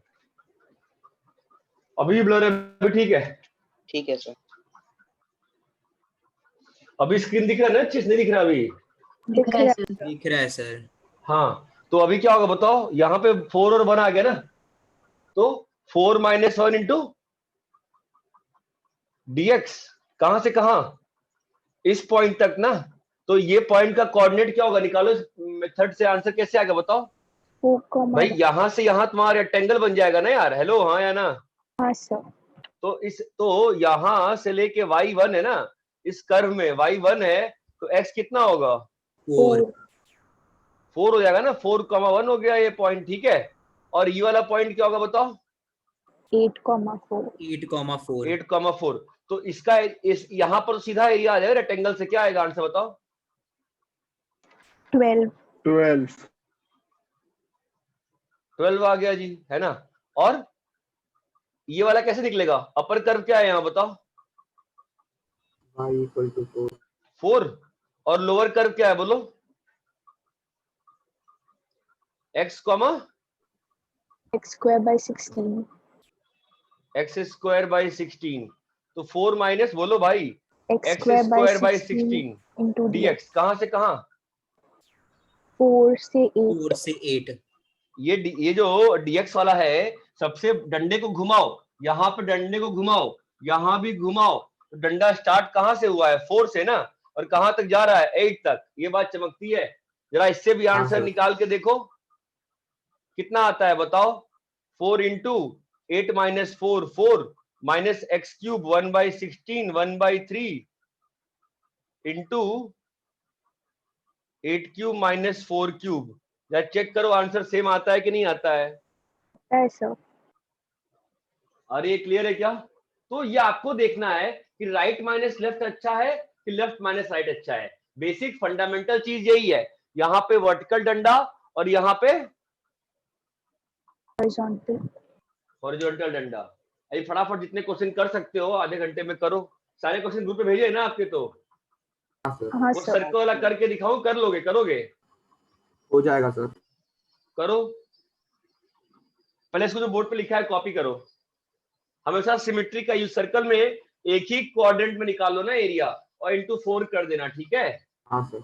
अभी भी ब्लर है? अभी ठीक है? ठीक है सर। अभी स्क्रीन दिख रहा है ना? अच्छे से नहीं दिख रहा अभी? दिख रहा है रहा सर। दिख रहा है सर। हाँ, तो अभी क्या होगा बताओ? यहाँ पे 4 और 1 आ गया ना, तो 4 - 1 इंटू dx, कहां से कहां? इस पॉइंट तक ना। तो ये पॉइंट का कोऑर्डिनेट क्या होगा? निकालो, इस मेथड से आंसर कैसे आएगा बताओ? 4, भाई यहां से यहां तुम्हारा रेक्टेंगल बन जाएगा ना यार। हेलो, हाँ या ना? हाँ सर। तो यहां से लेके y1 है ना, इस कर्व में y1 है, तो x कितना होगा? 4। 4 हो जाएगा ना। 4,1 हो गया ये पॉइंट, ठीक है। और ये वाला पॉइंट क्या होगा बताओ? 8,4। 8,4। 8,4। तो इसका इस यहाँ पर सीधा एरिया आ जाएगा रेक्टेंगल से। क्या आएगा आंसर बताओ? 12। 12 आ गया जी, है ना? और ये वाला कैसे निकलेगा? अपर कर्व क्या है यहाँ बताओ? y equal to 4। 4। और लोअर कर्व क्या है बोलो? x, x² / 16। x² / 16। तो 4 माइनस बोलो भाई, x² / x² / 16 16 into dx। कहां से कहां? 4 से 8। 4 से 8। ये जो dx वाला है, सबसे डंडे को घुमाओ, यहाँ पे डंडे को घुमाओ, यहाँ भी घुमाओ, तो डंडा स्टार्ट कहां से हुआ है? 4 से ना। और कहां तक जा रहा है? 8 तक। ये बात चमकती है। जरा इससे भी हाँ आंसर सर। निकाल के देखो कितना आता है बताओ? 4 इंटू 8 - 4, 4 माइनस x³ 1/16 1/3 इंटू 8³ - 4³। या चेक करो आंसर सेम आता है कि नहीं आता है? ऐसा। अरे ये क्लियर है क्या? तो ये आपको देखना है कि राइट माइनस लेफ्ट अच्छा है कि लेफ्ट माइनस राइट अच्छा है। बेसिक फंडामेंटल चीज यही है। यहाँ पे वर्टिकल डंडा और यहाँ पे हॉरिजॉन्टल। हॉरिजॉन्टल डंडा। अभी फटाफट जितने क्वेश्चन कर सकते हो आधे घंटे में करो। सारे क्वेश्चन ग्रुप पे भेजे ना आपके? तो हाँ वो सर। सर्कल वाला करके दिखाऊं? कर लोगे? करोगे? हो जाएगा सर। करो। पहले इसको जो बोर्ड पे लिखा है कॉपी करो। हमेशा सिमेट्री का यूज, सर्कल में एक ही क्वाड्रेंट में निकाल लो ना एरिया, और इंटू 4 कर देना, ठीक है? हाँ सर।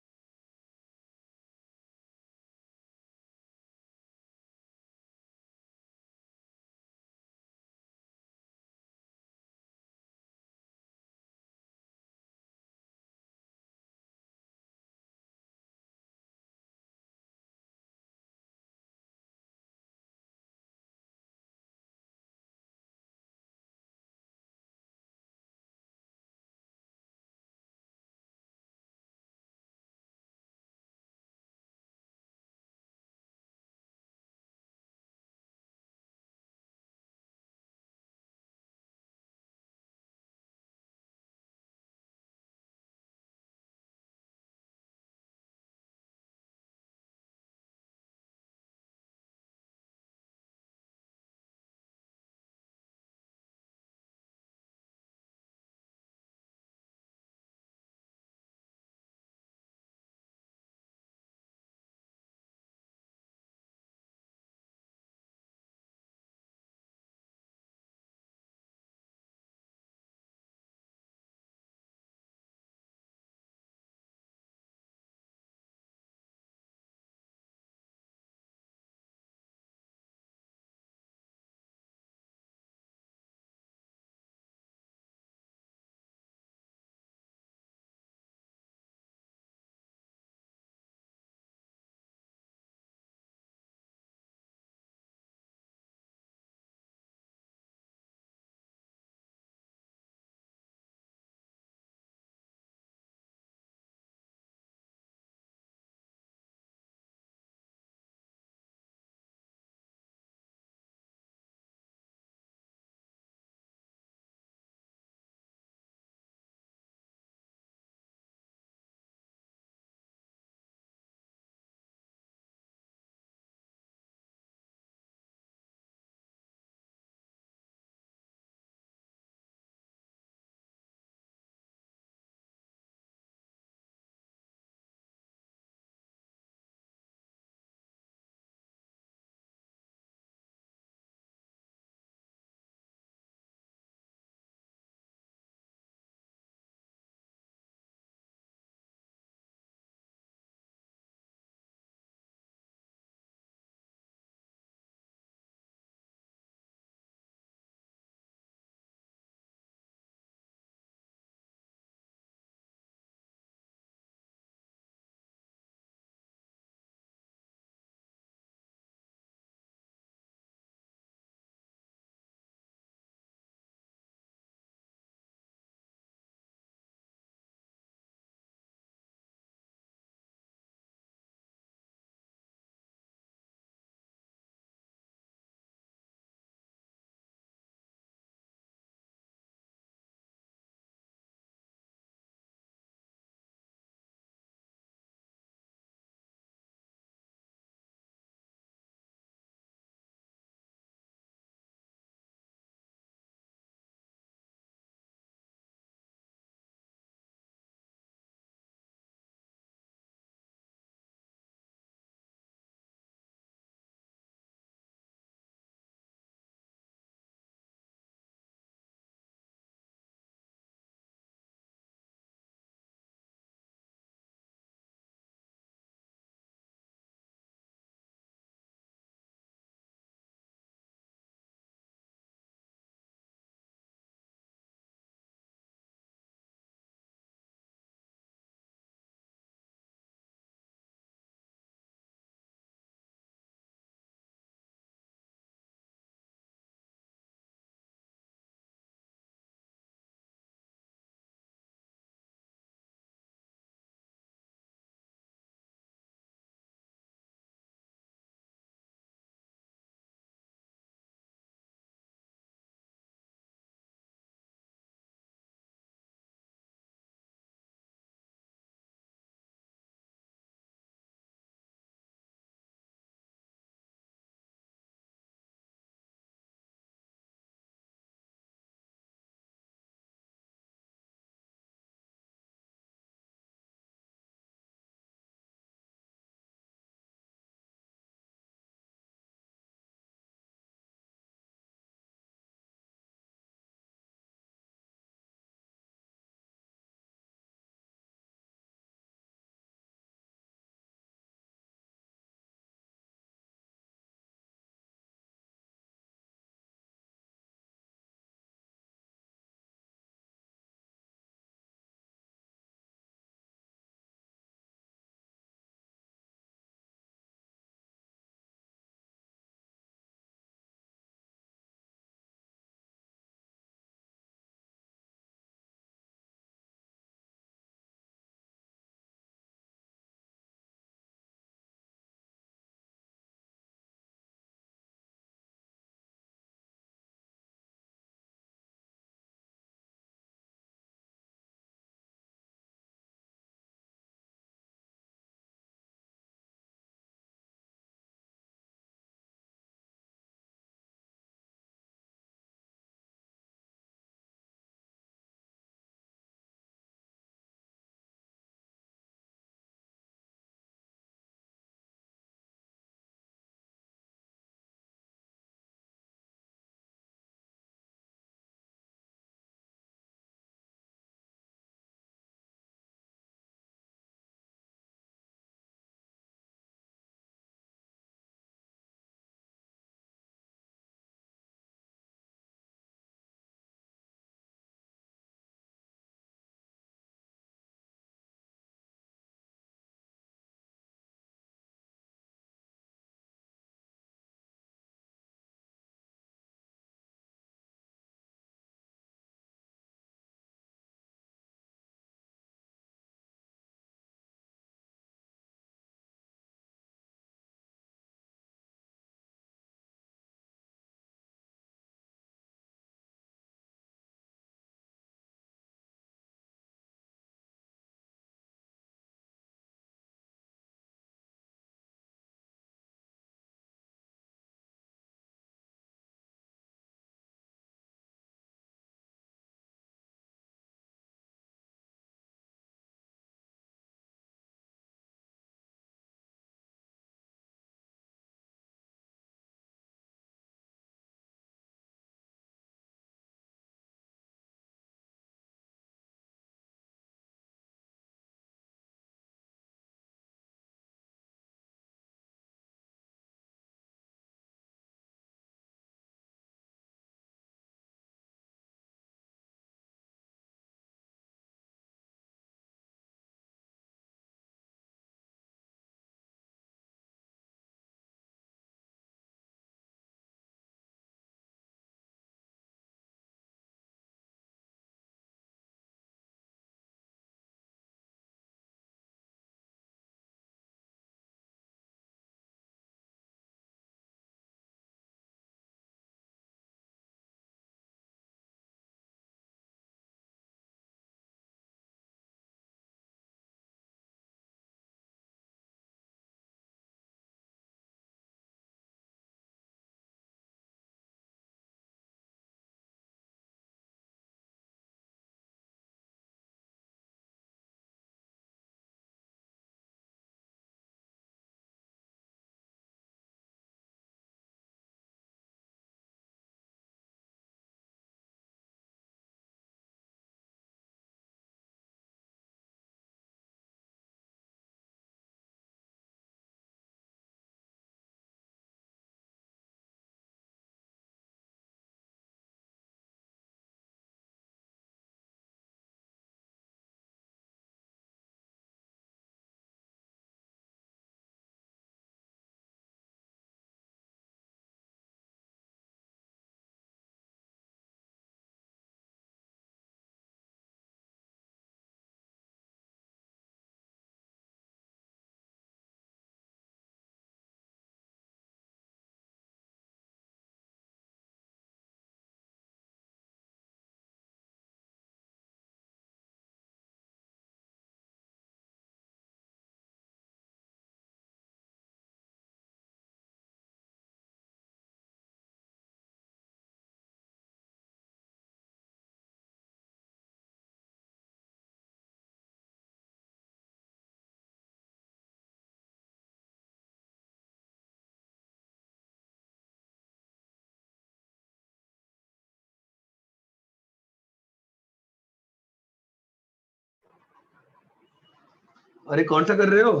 अरे कौन सा कर रहे हो?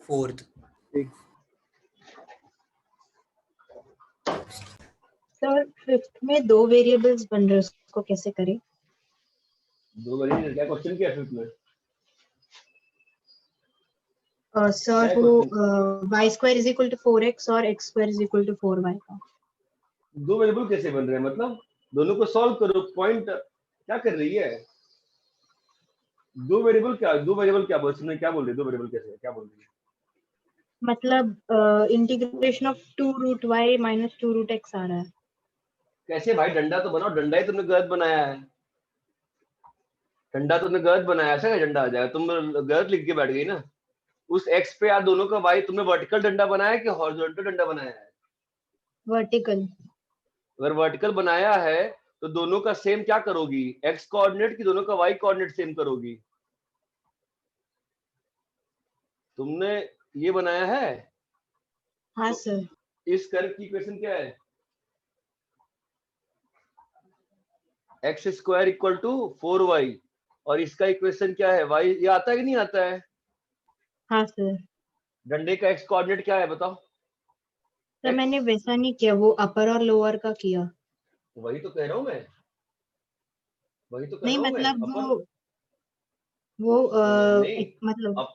फोर्थ। सर फिफ्थ में दो वेरिएबल्स बन रहे हैं, उसको कैसे करें? दो वेरिएबल क्या क्वेश्चन क्या है फिफ्थ में? सर क्या वो question? y square is equal to 4x और x square is equal to 4y का। दो वेरिएबल कैसे बन रहे हैं? मतलब दोनों को सॉल्व करो। पॉइंट क्या कर रही है? दो वेरिएबल क्या बोल तुमने? क्या बोल रही? दो वेरिएबल कैसे? क्या बोल रही है? मतलब integration of 2 root y minus 2 root x आ रहा है। कैसे भाई? डंडा तो बनाओ। डंडा ही तुमने गलत बनाया है। डंडा तुमने गलत बनाया, ऐसा क्या डंडा आ जाएगा? तुम गलत लिख के बैठ गई ना। उस x पे यार दोनों का y तुमने वर्टिकल डंडा बनाया है कि हॉरिजॉन्टल डंडा बनाया है? वर्टिकल। अगर वर्टिकल बनाया है तो दोनों का सेम क्या करोगी? x कोऑर्डिनेट की दोनों का y कोऑर्डिनेट सेम करोगी? तुमने ये बनाया है? हाँ तो सर। इस कर्व की इक्वेशन क्या है? X square equal to 4y। और इसका इक्वेशन क्या है? y। ये आता है कि नहीं आता है? हाँ सर। डंडे का x कोऑर्डिनेट क्या है बताओ? Sir x। मैंने वैसा नहीं किया, वो अपर और लोअर का किया। वही तो कह रहा हूँ मैं। वही तो कर नहीं रहा हूँ मैं। मतलब अपन वो नहीं मतलब अब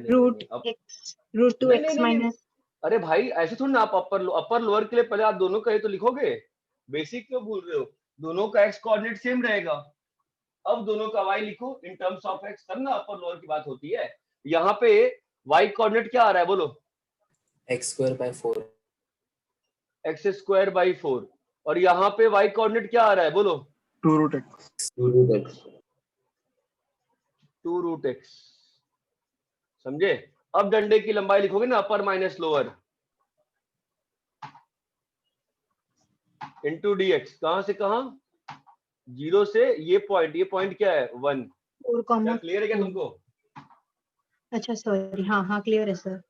रूट अब एक्स रूट टू नहीं नहीं एक्स नहीं नहीं। माइनस। अरे भाई ऐसे थोड़ी ना। आप अपर लोअर के लिए पहले आप दोनों का ये तो लिखोगे। बेसिक क्यों भूल रहे हो? दोनों का x कोऑर्डिनेट सेम रहेगा। अब दोनों का y लिखो इन टर्म्स ऑफ x, तब ना अपर लोअर की बात होती है। यहाँ पे y कोऑर्डिनेट क्या आ रहा है बोलो? X square by 4। X square by 4। और यहाँ पे y कोऑर्डिनेट क्या आ रहा है बोलो? 2 root x। 2 root x. समझे? अब डंडे की लंबाई लिखोगे ना, अपर minus lower into D x. कहां से कहां? 0 से ये पॉइंट क्या है? 1। 4, क्या क्लियर है क्या 4। तुमको? अच्छा सॉरी, हाँ हाँ क्लियर है सर।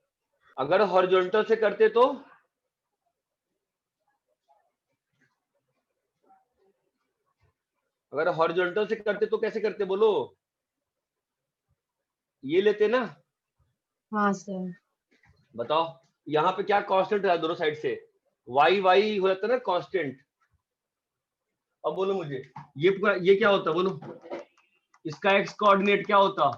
अगर हॉरिजॉन्टल से करते तो कैसे करते बोलो? ये लेते ना। हाँ सर। बताओ यहाँ पे क्या कांस्टेंट है दोनों साइड से? वाई वाई हो जाता है ना कांस्टेंट। अब बोलो मुझे ये क्या होता बोलो? इसका एक्स कोऑर्डिनेट क्या होता?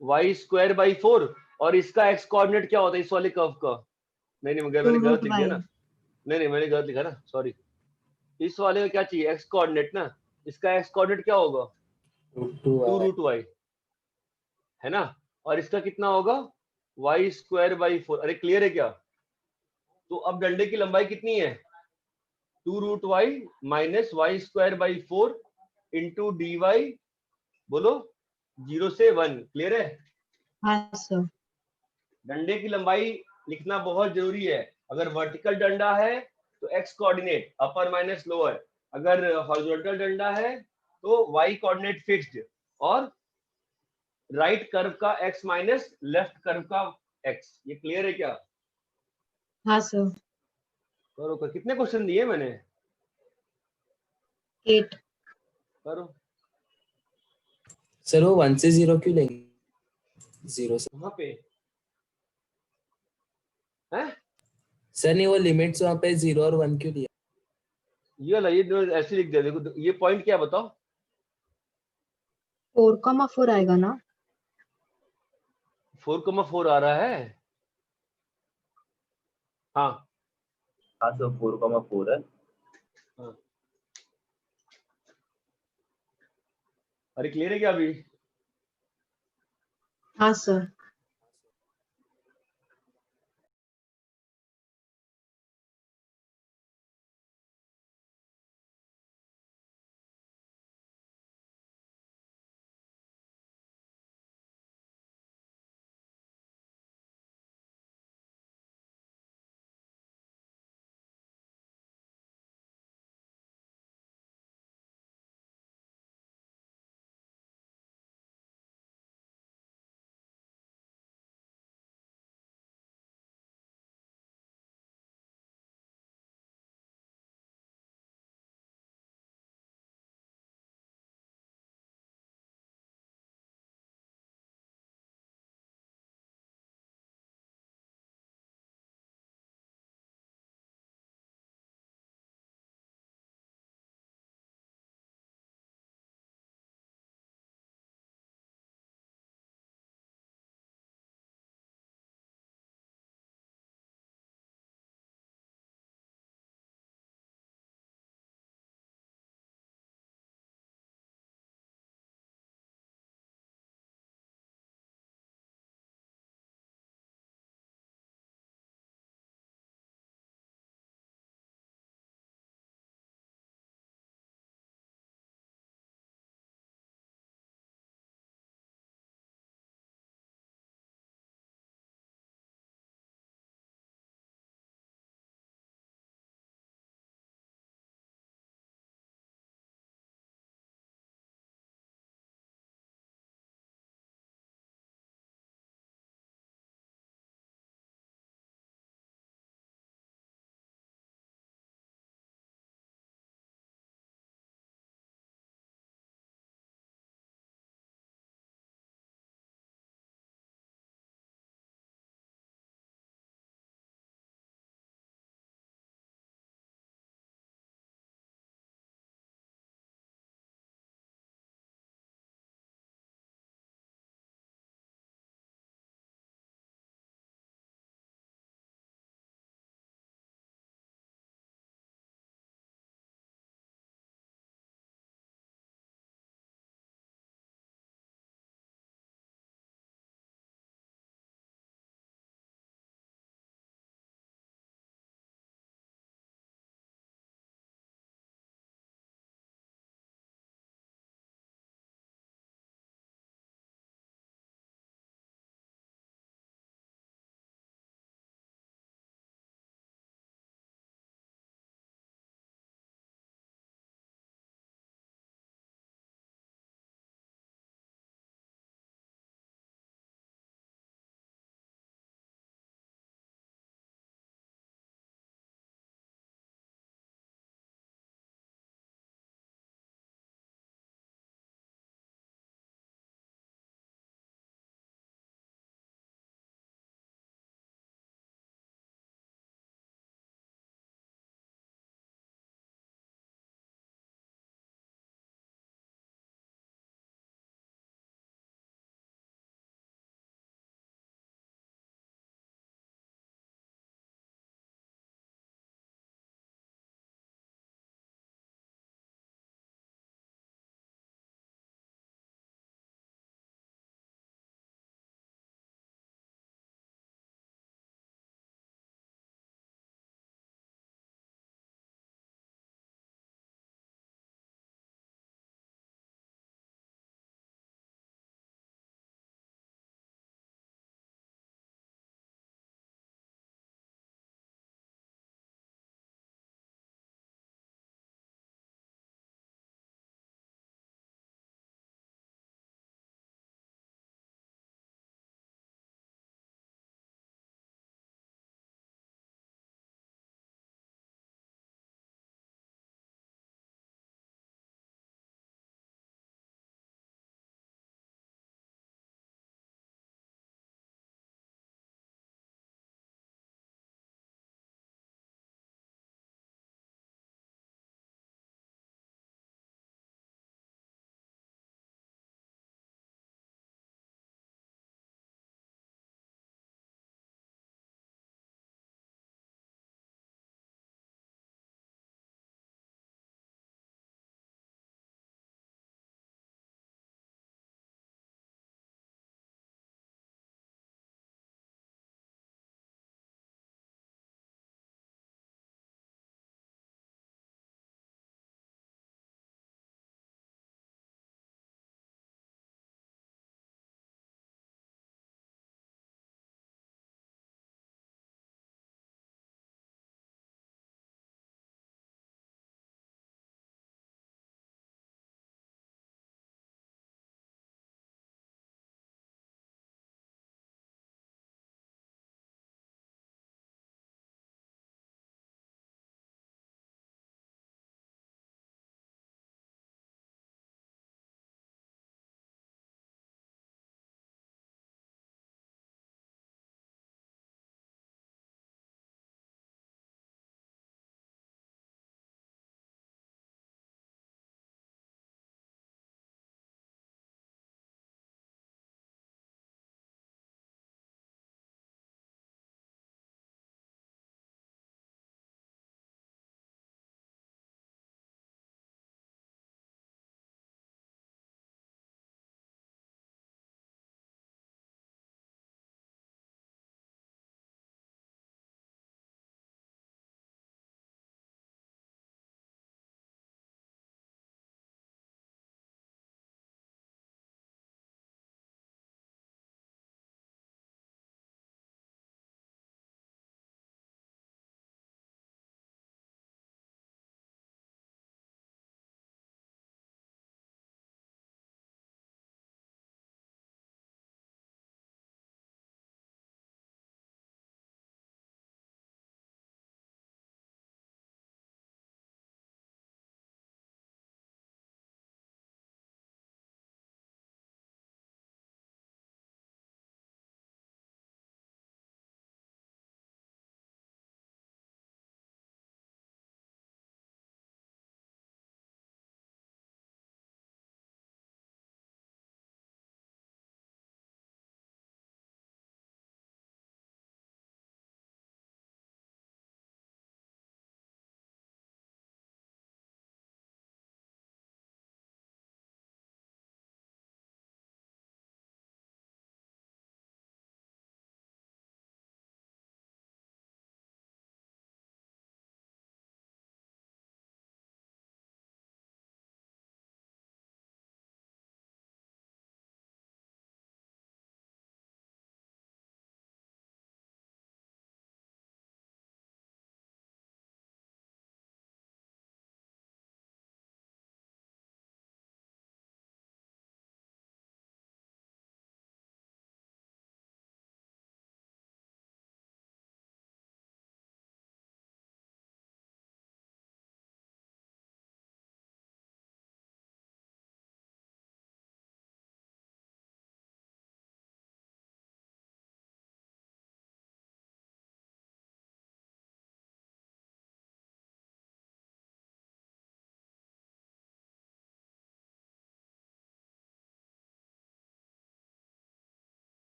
Y square by 4। और इसका एक्स कोऑर्डिनेट क्या होता है इस वाले कर्व का? नहीं मैंने 2 गलत रूट लिख दिया y। ना। नहीं मैंने गलत लिखा ना, सॉरी। इस वाले में क्या चाहिए? एक्स कोऑर्डिनेट ना। इसका एक्स कोऑर्डिनेट क्या होगा? 2 रूट वाई, है ना? और इसका कितना होगा? Y square by 4। अरे क्लियर है क्या? तो अब डंडे की लंबाई कितनी है? 2 root y minus y square by 4 into d y. बोलो 0 से 1। क्लियर है? हाँ सर। डंडे की लंबाई लिखना बहुत जरूरी है। अगर वर्टिकल डंडा है तो एक्स कोऑर्डिनेट अपर माइनस लोअर। अगर हॉरिजॉन्टल डंडा है तो वाई कोऑर्डिनेट फिक्स्ड। और राइट कर्व का एक्स माइनस लेफ्ट कर्व का एक्स। ये क्लियर है क्या? हाँ सर। करो कितने क्वेश्चन दिए मैंने? 8। करो। सर वो 1 से 0 क्यों लेंगे? 0 से वहां पे है सर नहीं, वो लिमिट्स वहाँ पे 0 और 1 क्यों लिया? ये वाला, ये ऐसे लिख दिया। देखो ये पॉइंट क्या बताओ? 4,4 आएगा ना? 4,4 आ रहा है। हाँ हाँ सर 4,4 है। हाँ। अरे क्लियर है क्या अभी? हाँ सर।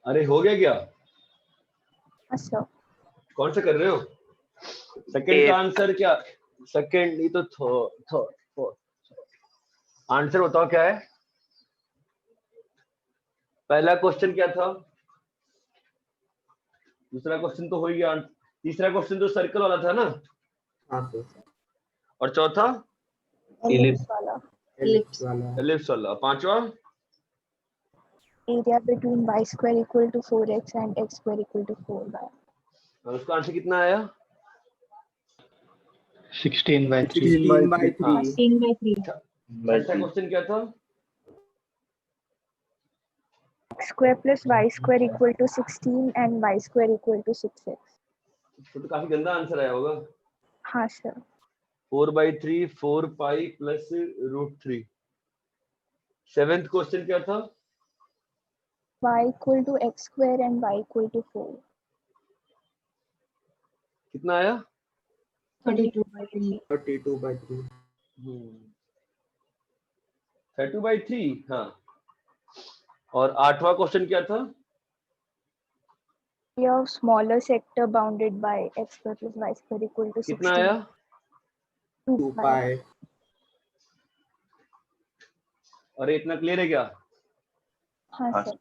अरे हो गया क्या? सर कौन सा कर रहे हो? सेकंड का आंसर क्या? सेकंड ये तो आंसर बताओ क्या है? पहला क्वेश्चन क्या था? दूसरा क्वेश्चन तो हो गया, तीसरा क्वेश्चन तो सर्कल वाला था ना? हाँ सर। और चौथा इलिप्स वाला एलिप्स वाला। पांचवा area between y square equal to 4x and x square equal to 4y. और उसका आंसर कितना आया? 16/3। 16/3। 16/3 छठा क्वेश्चन क्या था? X square plus y square equal to 16 and y square equal to 6x. तो काफी गंदा आंसर आया होगा। हाँ sir 4/3 4 pi plus √3। Seventh question क्या था? y equal to x square and y equal to 4. कितना आया? 32/3 32/3। 32/3। हाँ। और आठवां क्वेश्चन क्या था? area of smaller sector bounded by x square plus y square equal to 16. कितना आया? 2 pi। अरे इतना क्लियर है क्या? हाँ सर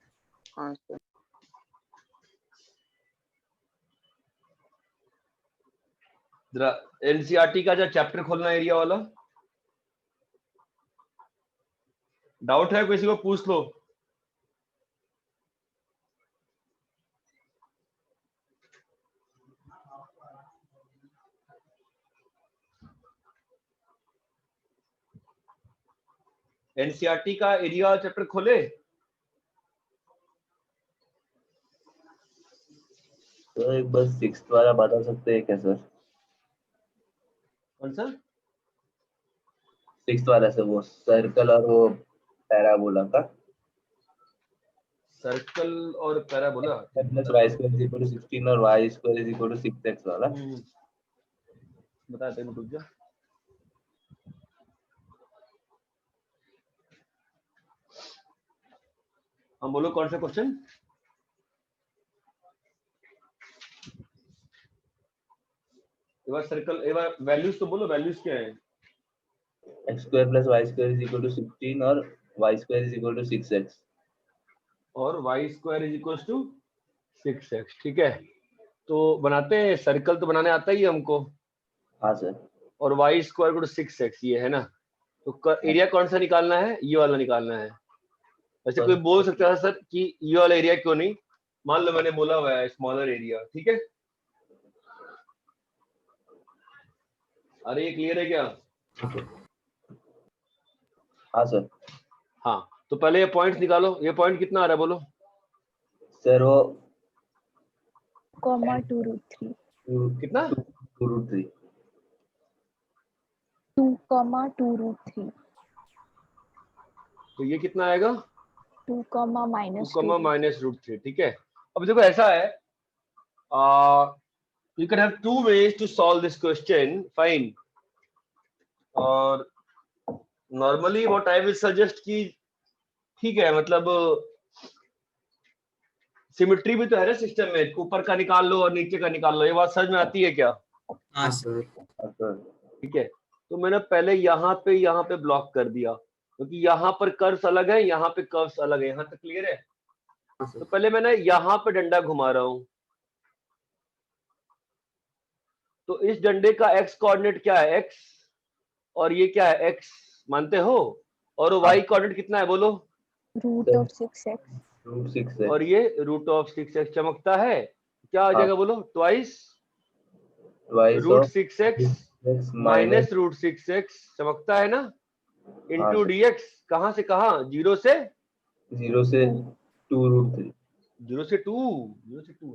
हाँ सर। जरा एनसीईआरटी का जो चैप्टर खोलना एरिया वाला। डाउट है किसी को पूछ लो। एनसीईआरटी का एरिया चैप्टर खोले। तो एक बस 6th वाला बता सकते हैं क्या सर? कौन सा? 6th वाला सर, वो सर्कल और वो पैराबोला का। सर्कल और parabola plus y square is equal to 16 और y square is equal to 6x वाला। बताते हैं, रुक जा। हम बोलो कौन सा क्वेश्चन? एक बार सर्कल, एक बार वैल्यूज तो बोलो, वैल्यूज क्या है? x square plus y square is equal to 16 और y square is equal to 6x और y square is equal to 6x। ठीक है, तो बनाते हैं। सर्कल तो बनाने आता ही है हमको। हाँ सर। और y square equal to 6x ये है ना, तो एरिया कौन सा निकालना है? ये वाला निकालना है। वैसे कोई बोल सकता है सर कि ये वाला एरिया क्यों नहीं? मान लो मैंने बोला हुआ है स्मॉलर एरिया। ठीक है, अरे ये क्लियर है क्या? हाँ सर। हाँ, तो पहले ये पॉइंट निकालो। ये पॉइंट कितना आ रहा है बोलो सर? वो comma 2√3 कितना? 2√3 2,2√3 तो ये कितना आएगा? 2, minus 2, 2. माइनस √3। ठीक है, अब देखो ऐसा है, you can have two ways to solve this question. Fine. और normally what I will suggest कि ठीक है, मतलब सिमेट्री भी तो है ना सिस्टम में, ऊपर का निकाल लो और नीचे का निकाल लो। ये बात समझ में आती है क्या? हाँ सर। ठीक है, तो मैंने पहले यहाँ पे ब्लॉक कर दिया, क्योंकि यहाँ पर कर्व्स अलग है, यहाँ पे कर्व्स अलग है। यहाँ तक क्लियर है? तो पहले मैंने यहाँ पे डंडा घुमा रहा हूँ, तो इस डंडे का एक्स कोऑर्डिनेट क्या है? एक्स। और ये क्या है? एक्स। मानते हो? और वाई कोऑर्डिनेट कितना है बोलो? Root of 6x। और ये रूट ऑफ 6x चमकता है। क्या आ जाएगा बोलो? Twice root 6x minus root 6x चमकता है ना, इंटू dx। कहां से कहां? 0 से 2√3। 0 से 2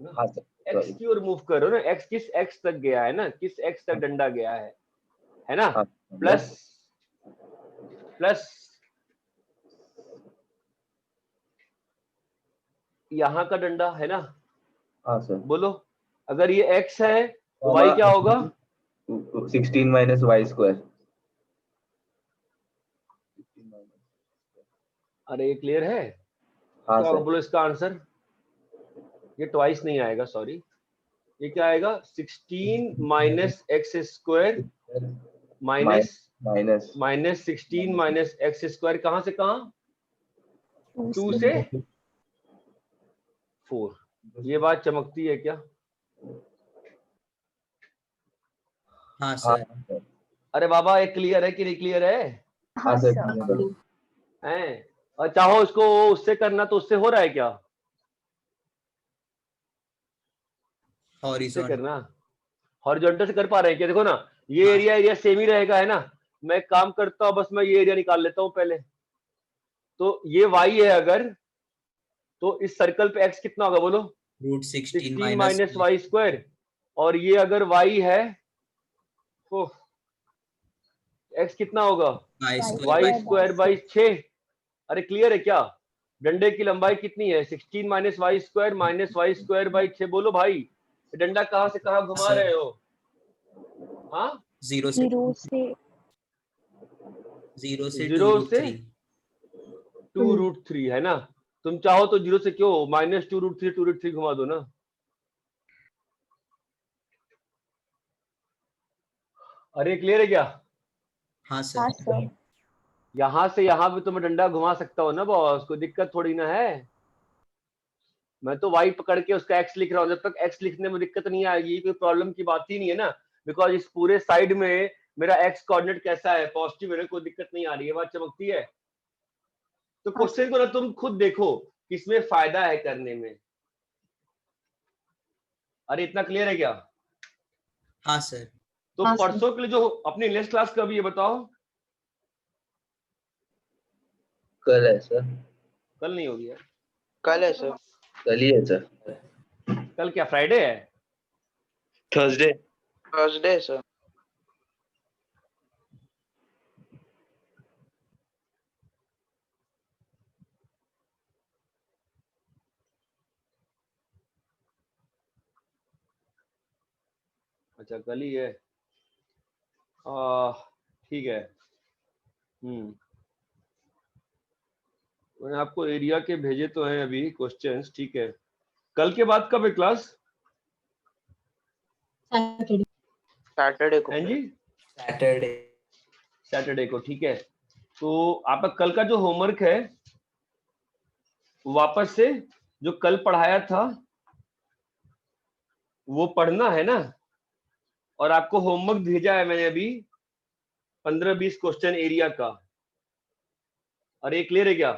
ना। हाँ सर। x की ओर मूव करो ना। x किस x तक गया है ना, किस x तक डंडा गया है ना? प्लस प्लस यहाँ का डंडा है ना। हाँ सर। बोलो, अगर ये x है तो y क्या होगा? 16 माइनस y स्क्वायर। अरे ये क्लियर है? हाँ क्या होगा सर। बोलो इसका आंसर? ये ट्वाइस नहीं आएगा, सॉरी, ये क्या आएगा 16 minus x square minus minus 16 minus x square, कहां से कहां, 2 से 4। ये बात चमकती है क्या? हाँ सर। अरे बाबा ये क्लियर है कि नहीं क्लियर है? हाँ सर। हैं? और चाहो उसको उससे करना तो उससे हो रहा है क्या? उससे हॉरिजॉन्टल करना, हॉरिजॉन्टल से कर पा रहे हैं क्या? देखो ना, ये हाँ। एरिया सेम ही रहेगा, है ना। मैं काम करता हूं, बस मैं ये एरिया निकाल लेता हूं पहले। तो ये y है अगर, तो इस सर्कल पे x कितना होगा बोलो? Root 16 16 minus y square. और ये अगर y है तो x कितना होगा? Y y square by 6। अरे क्लियर है क्या? डंडे की लंबाई कितनी है? 16 minus y square minus y square by 6। बोलो भाई, डंडा कहां से कहां घुमा रहे हो? हाँ, 0 से 0 से 0 से 2 0 रूट से 3। 2 रूट 3 है ना। तुम चाहो तो 0 से क्यों माइनस 2 रूट 3 2 रूट 3 घुमा दो ना। अरे क्लियर है क्या? हाँ हाँ सर। सर। यहां से यहां पे तो मैं डंडा घुमा सकता हूँ ना बॉस, कोई दिक्कत थोड़ी ना है। मैं तो y पकड़ के उसका x लिख रहा हूँ, जब तक x लिखने में दिक्कत नहीं आएगी कोई प्रॉब्लम की बात ही नहीं है ना। बिकॉज इस पूरे साइड में मेरा x कोऑर्डिनेट कैसा है, पॉजिटिव है, कोई दिक्कत नहीं आ रही है, बात चमकती है। तो हाँ क्वेश्चन को ना तुम खुद देखो किसमें फायदा है करने में। अरे इतना क्लियर है क्या? हाँ सर। तो हाँ सर। परसों के लिए जो अपनी नेक्स्ट क्लास कब, ये बताओ? कल है सर। कल नहीं होगी यार, कल है सर। कल ही है सर। कल क्या फ्राइडे है? थर्सडे। थर्सडे है सर। अच्छा कल ही है, ठीक है। मैंने आपको एरिया के भेजे तो हैं अभी क्वेश्चंस, ठीक है। कल के बाद कब है क्लास? सैटरडे। सैटरडे को हैं है। जी? सैटरडे। सैटरडे को, ठीक है। तो आपका कल का जो होमवर्क है वापस से जो कल पढ़ाया था वो पढ़ना है ना। और आपको होमवर्क भेजा है मैंने अभी 15-20 क्वेश्चन एरिया का। और ये क्लियर है क्या?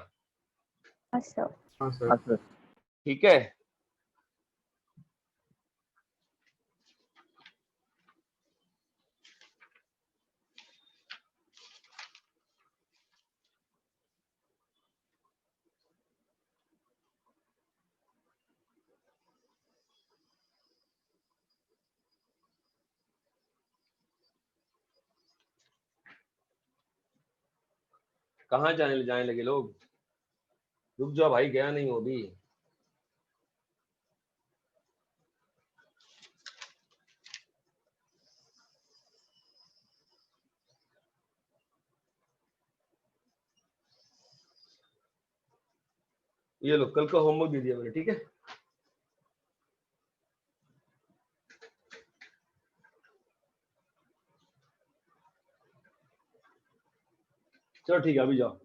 हाँ सर। हाँ सर। ठीक है। कहाँ जाने लगे लोग? रुक जाओ भाई, गया नहीं हो अभी। ये लो, कल का होमवर्क दे दिया मैंने, ठीक है। चलो ठीक है, अभी जाओ।